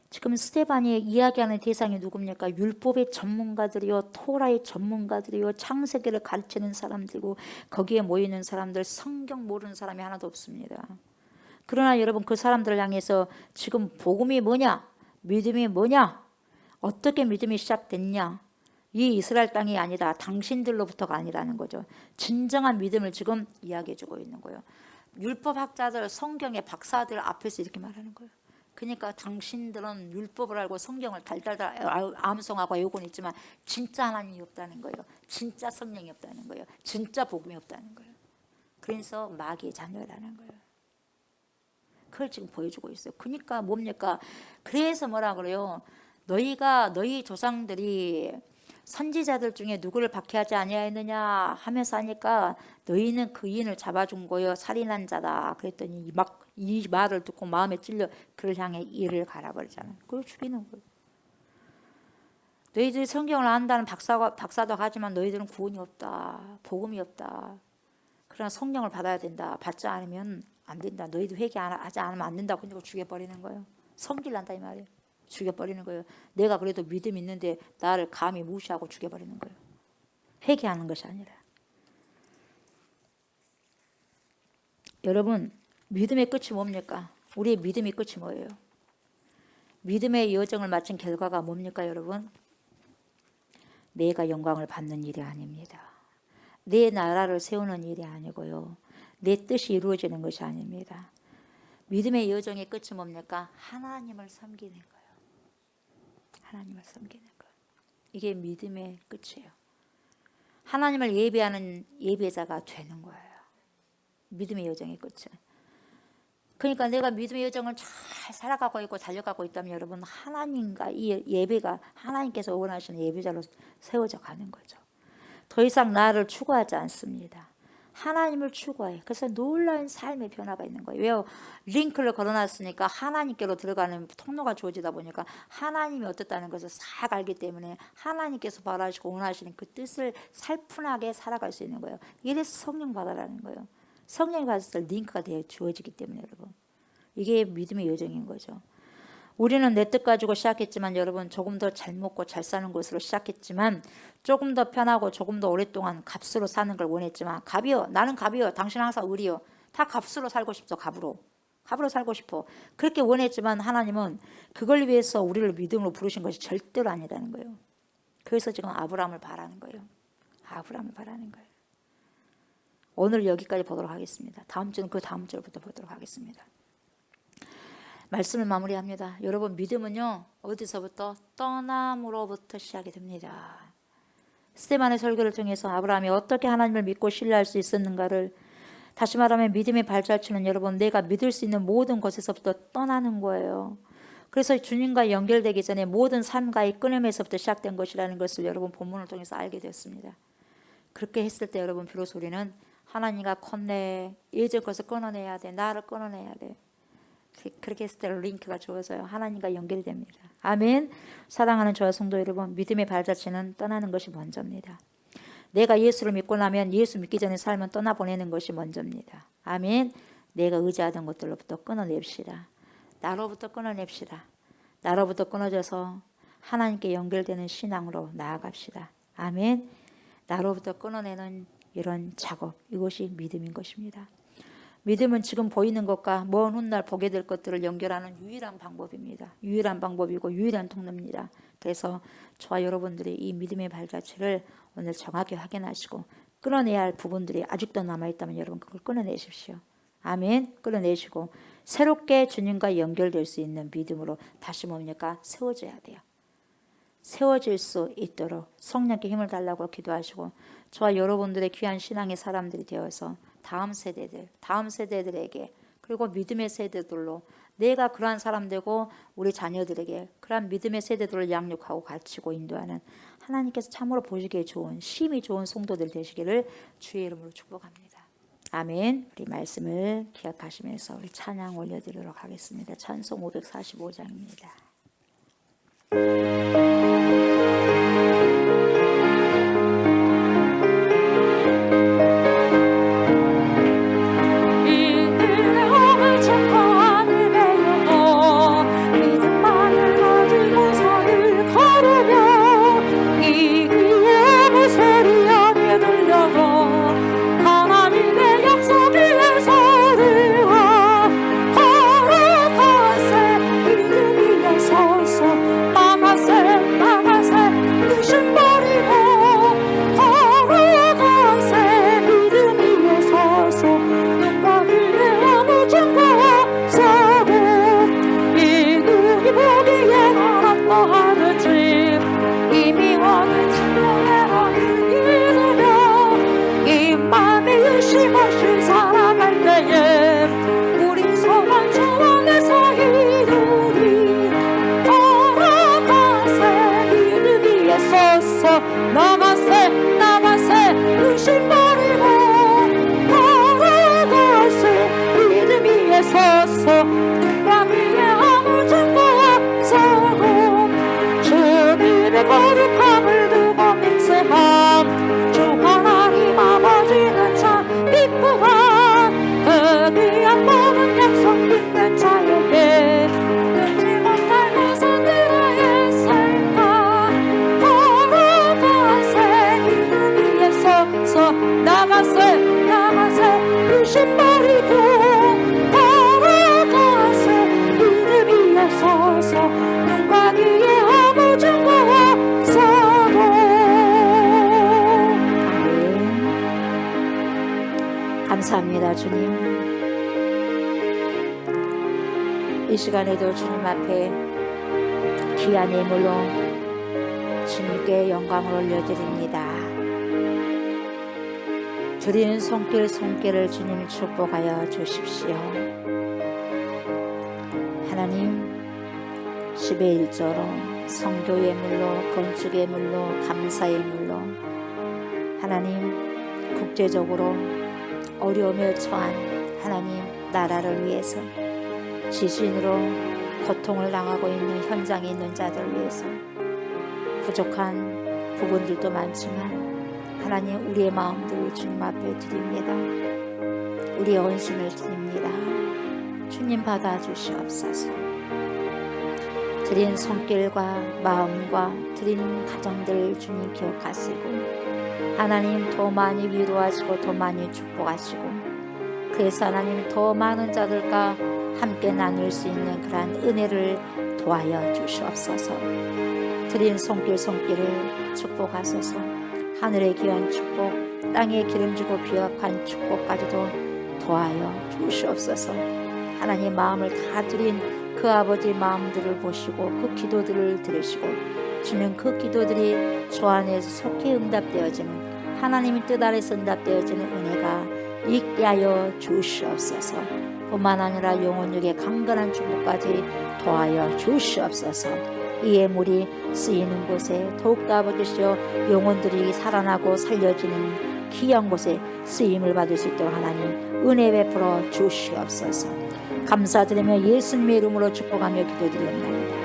지금 스데반이 이야기하는 대상이 누굽니까? 율법의 전문가들이요, 토라의 전문가들이요, 창세기를 가르치는 사람들이고 거기에 모이는 사람들, 성경 모르는 사람이 하나도 없습니다. 그러나 여러분 그 사람들을 향해서 지금 복음이 뭐냐? 믿음이 뭐냐? 어떻게 믿음이 시작됐냐? 이 이스라엘 땅이 아니다. 당신들로부터가 아니라는 거죠. 진정한 믿음을 지금 이야기해 주고 있는 거예요. 율법학자들, 성경의 박사들 앞에서 이렇게 말하는 거예요. 그러니까 당신들은 율법을 알고 성경을 달달달 암송하고 외우고는 있지만 진짜 하나님이 없다는 거예요. 진짜 성령이 없다는 거예요. 진짜 복음이 없다는 거예요. 그래서 마귀의 자녀라는 거예요. 그걸 지금 보여주고 있어요. 그러니까 뭡니까? 그래서 뭐라 그래요? 너희 조상들이 선지자들 중에 누구를 박해하지 아니하였느냐 하면서 하니까 너희는 그 인을 잡아준 거요 살인한 자다. 그랬더니 이 말을 듣고 마음에 찔려 그를 향해 이를 갈아버리잖아요. 그걸 죽이는 거예요. 너희들이 성경을 안다는 박사도 하지만 너희들은 구원이 없다. 복음이 없다. 그러나 성령을 받아야 된다. 받지 않으면 안 된다. 너희도 회개하지 않으면 안 된다. 그러니까 죽여버리는 거예요. 성질 난다 이 말이에요. 죽여버리는 거예요. 내가 그래도 믿음 있는데 나를 감히 무시하고 죽여버리는 거예요. 회개하는 것이 아니라. 여러분 믿음의 끝이 뭡니까? 우리의 믿음의 끝이 뭐예요? 믿음의 여정을 마친 결과가 뭡니까 여러분? 내가 영광을 받는 일이 아닙니다. 내 나라를 세우는 일이 아니고요. 내 뜻이 이루어지는 것이 아닙니다. 믿음의 여정의 끝이 뭡니까? 하나님을 섬기는 거예요. 하나님을 섬기는 것. 이게 믿음의 끝이에요. 하나님을 예배하는 예배자가 되는 거예요. 믿음의 여정의 끝은. 그러니까 내가 믿음의 여정을 잘 살아가고 있고 달려가고 있다면 여러분 하나님과 이 예배가 하나님께서 원하시는 예배자로 세워져 가는 거죠. 더 이상 나를 추구하지 않습니다. 하나님을 추구해. 그래서 놀라운 삶의 변화가 있는 거예요. 왜요? 링크를 걸어놨으니까 하나님께로 들어가는 통로가 주어지다 보니까 하나님이 어떻다는 것을 싹 알기 때문에 하나님께서 바라시고 원하시는 그 뜻을 살푼하게 살아갈 수 있는 거예요. 이래서 성령 받아라는 거예요. 성령이 받았을 때 링크가 되어 주어지기 때문에 여러분. 이게 믿음의 여정인 거죠. 우리는 내 뜻 가지고 시작했지만 여러분 조금 더 잘 먹고 잘 사는 것으로 시작했지만 조금 더 편하고 조금 더 오랫동안 값으로 사는 걸 원했지만 갑이요 나는 갑이요 당신은 항상 을이요 다 값으로 살고 싶죠. 갑으로 살고 싶어. 그렇게 원했지만 하나님은 그걸 위해서 우리를 믿음으로 부르신 것이 절대로 아니라는 거예요. 그래서 지금 아브라함을 바라는 거예요. 아브라함을 바라는 거예요. 오늘 여기까지 보도록 하겠습니다. 다음 주는 그 다음 주부터 보도록 하겠습니다. 말씀을 마무리합니다. 여러분 믿음은요 어디서부터? 떠남으로부터 시작이 됩니다. 스데반의 설교를 통해서 아브라함이 어떻게 하나님을 믿고 신뢰할 수 있었는가를 다시 말하면 믿음의 발자취는 여러분 내가 믿을 수 있는 모든 것에서부터 떠나는 거예요. 그래서 주님과 연결되기 전에 모든 삶과의 끊임에서부터 시작된 것이라는 것을 여러분 본문을 통해서 알게 되었습니다. 그렇게 했을 때 여러분 비로소 우리는 하나님과 컨네 예전 것을 끊어내야 돼. 나를 끊어내야 돼. 그렇게 했을 때 링크가 주어져요. 하나님과 연결이 됩니다. 아멘. 사랑하는 저와 성도 여러분 믿음의 발자취는 떠나는 것이 먼저입니다. 내가 예수를 믿고 나면 예수 믿기 전에 삶은 떠나보내는 것이 먼저입니다. 아멘. 내가 의지하던 것들로부터 끊어냅시다. 나로부터 끊어냅시다. 나로부터 끊어져서 하나님께 연결되는 신앙으로 나아갑시다. 아멘. 나로부터 끊어내는 이런 작업 이것이 믿음인 것입니다. 믿음은 지금 보이는 것과 먼 훗날 보게 될 것들을 연결하는 유일한 방법입니다. 유일한 방법이고 유일한 통로입니다. 그래서 저와 여러분들이 이 믿음의 발자취를 오늘 정확히 확인하시고 끊어내야 할 부분들이 아직도 남아있다면 여러분 그걸 끊어내십시오. 아멘. 끊어내시고 새롭게 주님과 연결될 수 있는 믿음으로 다시 뭡니까? 세워져야 돼요. 세워질 수 있도록 성령께 힘을 달라고 기도하시고 저와 여러분들의 귀한 신앙의 사람들이 되어서 다음 세대들에게 그리고 믿음의 세대들로 내가 그러한 사람 되고 우리 자녀들에게 그러한 믿음의 세대들을 양육하고 가르치고 인도하는 하나님께서 참으로 보시기에 좋은 심히 좋은 성도들 되시기를 주의 이름으로 축복합니다. 아멘. 우리 말씀을 기억하시면서 우리 찬양 올려드리도록 하겠습니다. 찬송 545장입니다. 나가세 욕심 버리고 걸어가세 믿음 위에 서서 눈과 귀에 아무 증거 없어도 아멘. 감사합니다, 주님. 이 시간에도 주님 앞에 귀한 예물로 주님께 영광을 올려드립니다. 드리는 손길을 주님 축복하여 주십시오. 하나님, 10의 1조로 성교 예물로, 건축 예물로, 감사 예물로 하나님, 국제적으로 어려움에 처한 하나님 나라를 위해서, 지진으로 고통을 당하고 있는 현장에 있는 자들을 위해서, 부족한 부분들도 많지만 하나님, 우리의 마음들을 주님 앞에 드립니다. 우리의 헌신을 드립니다. 주님 받아주시옵소서. 드린 손길과 마음과 드린 가정들 주님 기억하시고, 하나님 더 많이 위로하시고 더 많이 축복하시고, 그래서 하나님 더 많은 자들과 함께 나눌 수 있는 그러한 은혜를 도와여 주시옵소서. 드린 손길을 축복하소서. 하늘의 귀한 축복, 땅에 기름지고 비약한 축복까지도 도와여 주시옵소서. 하나님 마음을 다 드린 그 아버지 마음들을 보시고 그 기도들을 들으시고, 주는 그 기도들이 주 안에서 속히 응답되어지는, 하나님의 뜻 아래서 응답되어지는 은혜가 있게 하여 주시옵소서. 뿐만 아니라 영혼육의 강건한 축복까지 도와여 주시옵소서. 이 예물이 쓰이는 곳에 더욱더 아버지시여 영혼들이 살아나고 살려지는 귀한 곳에 쓰임을 받을 수 있도록 하나님 은혜 베풀어 주시옵소서. 감사드리며 예수님의 이름으로 축복하며 기도드리옵나이다.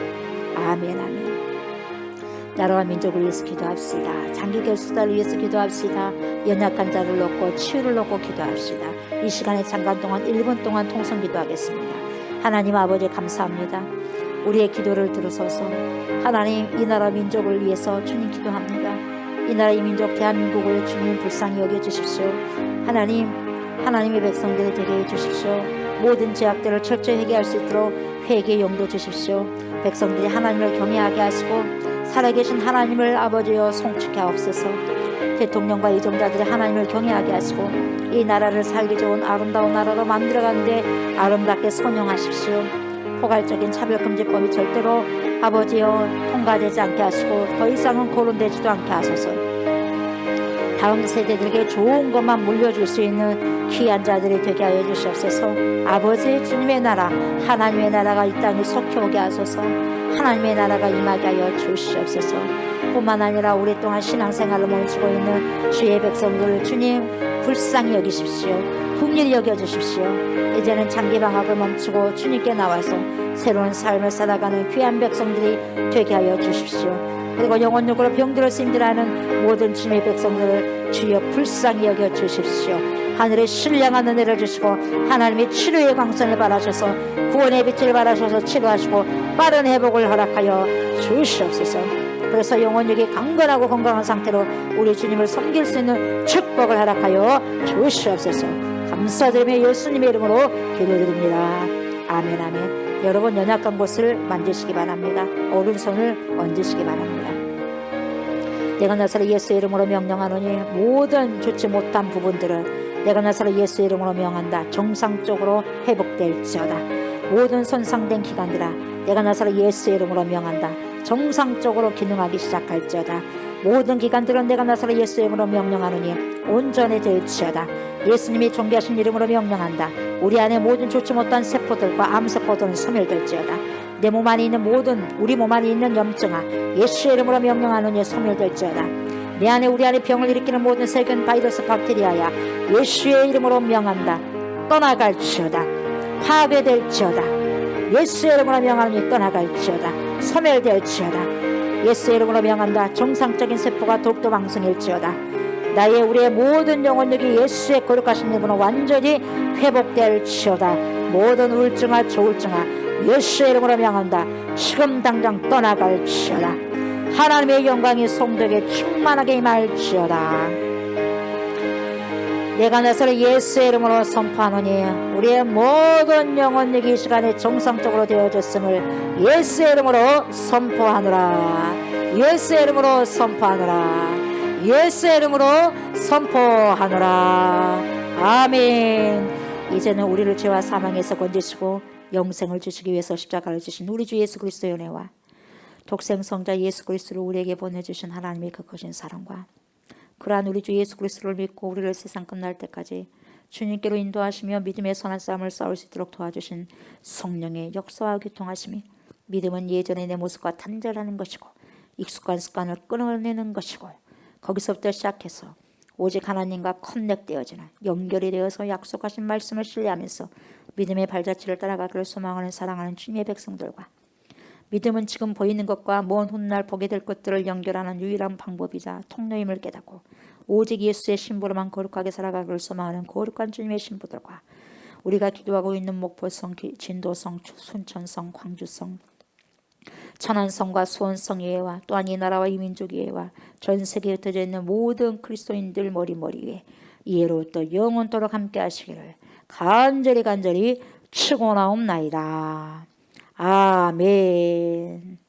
아멘, 아멘. 나라와 민족을 위해서 기도합시다. 장기 결수자를 위해서 기도합시다. 연약한 자를 놓고 치유를 놓고 기도합시다. 이 시간에 잠깐 동안 1분 동안 통성 기도하겠습니다. 하나님 아버지 감사합니다. 우리의 기도를 들으소서. 하나님, 이 나라 민족을 위해서 주님 기도합니다. 이 나라 이 민족 대한민국을 주님 불쌍히 여겨주십시오. 하나님, 하나님의 백성들이 되게 해주십시오. 모든 죄악들을 철저히 회개할 수 있도록 회개의 용도 주십시오. 백성들이 하나님을 경외하게 하시고 살아계신 하나님을 아버지여 송축해 하옵소서. 대통령과 이종자들이 하나님을 경외하게 하시고 이 나라를 살기 좋은 아름다운 나라로 만들어가는데 아름답게 선용하십시오. 포괄적인 차별금지법이 절대로 아버지여 통과되지 않게 하시고 더 이상은 거론되지도 않게 하소서. 다음 세대들에게 좋은 것만 물려줄 수 있는 귀한 자들이 되게 하여 주시옵소서. 아버지 주님의 나라, 하나님의 나라가 이 땅에 속히 오게 하소서. 하나님의 나라가 임하게 하여 주시옵소서. 뿐만 아니라 오랫동안 신앙생활을 멈추고 있는 주의 백성들을 주님 불쌍히 여기십시오. 긍휼히 여겨주십시오. 이제는 장기방학을 멈추고 주님께 나와서 새로운 삶을 살아가는 귀한 백성들이 되게 하여 주십시오. 그리고 영혼력으로 병들어 힘들어하는 모든 주님의 백성들을 주여 불쌍히 여겨 주십시오. 하늘의 신령한 은혜를 주시고 하나님의 치료의 광선을 바라셔서 구원의 빛을 바라셔서 치료하시고 빠른 회복을 허락하여 주시옵소서. 그래서 영혼력이 강건하고 건강한 상태로 우리 주님을 섬길 수 있는 축복을 허락하여 주시옵소서. 감사드리며 예수님의 이름으로 기도드립니다. 아멘, 아멘. 여러분 연약한 곳을 만지시기 바랍니다. 오른손을 얹으시기 바랍니다. 내가 나사렛 예수의 이름으로 명령하노니 모든 좋지 못한 부분들은 내가 나사렛 예수의 이름으로 명한다. 정상적으로 회복될지어다. 모든 손상된 기관들아 내가 나사렛 예수의 이름으로 명한다. 정상적으로 기능하기 시작할지어다. 모든 기관들은 내가 나사렛 예수의 이름으로 명령하노니 온전해질지어다. 예수님이 존귀하신 이름으로 명령한다. 우리 안에 모든 좋지 못한 세포들과 암세포들은 소멸될지어다. 내 몸 안에 있는 모든 우리 몸 안에 있는 염증아 예수의 이름으로 명령하노니 소멸될지어다. 내 안에 우리 안에 병을 일으키는 모든 세균 바이러스 박테리아야 예수의 이름으로 명한다. 떠나갈지어다. 파괴될지어다. 예수의 이름으로 명하노니 떠나갈지어다. 소멸될지어다. 예수의 이름으로 명한다. 정상적인 세포가 더욱더 왕성할지어다. 나의 우리의 모든 영혼력이 예수의 거룩하신 이름으로 완전히 회복될지어다. 모든 우울증아 조울증아 예수의 이름으로 명한다. 지금 당장 떠나갈지어다. 하나님의 영광이 성도에게 충만하게 임할지어다. 내가 나서를 예수의 이름으로 선포하노니 우리의 모든 영혼력이 이 시간에 정상적으로 되어졌음을 예수의 이름으로 선포하노라. 예수의 이름으로 선포하노라. 예수의 이름으로 선포하노라. 아멘. 이제는 우리를 죄와 사망에서 건지시고 영생을 주시기 위해서 십자가를 주신 우리 주 예수 그리스도의 은혜와 독생성자 예수 그리스도를 우리에게 보내주신 하나님의 그 크신 사랑과 그러한 우리 주 예수 그리스도를 믿고 우리를 세상 끝날 때까지 주님께로 인도하시며 믿음의 선한 싸움을 싸울 수 있도록 도와주신 성령의 역사와 교통하심이 믿음은 예전의 내 모습과 단절하는 것이고 익숙한 습관을 끊어내는 것이고 거기서부터 시작해서 오직 하나님과 커넥되어지는 연결이 되어서 약속하신 말씀을 신뢰하면서 믿음의 발자취를 따라가기를 소망하는 사랑하는 주님의 백성들과 믿음은 지금 보이는 것과 먼 훗날 보게 될 것들을 연결하는 유일한 방법이자 통로임을 깨닫고 오직 예수의 신부로만 거룩하게 살아가기를 소망하는 거룩한 주님의 신부들과 우리가 기도하고 있는 목포성, 진도성, 순천성, 광주성, 천안성과 수원성 예회와 또한 이 나라와 이 민족 예회와 전 세계에 흩어져 있는 모든 그리스도인들 머리 위에 이해로부터 영원토록 함께 하시기를 간절히 축원하옵나이다. 아멘.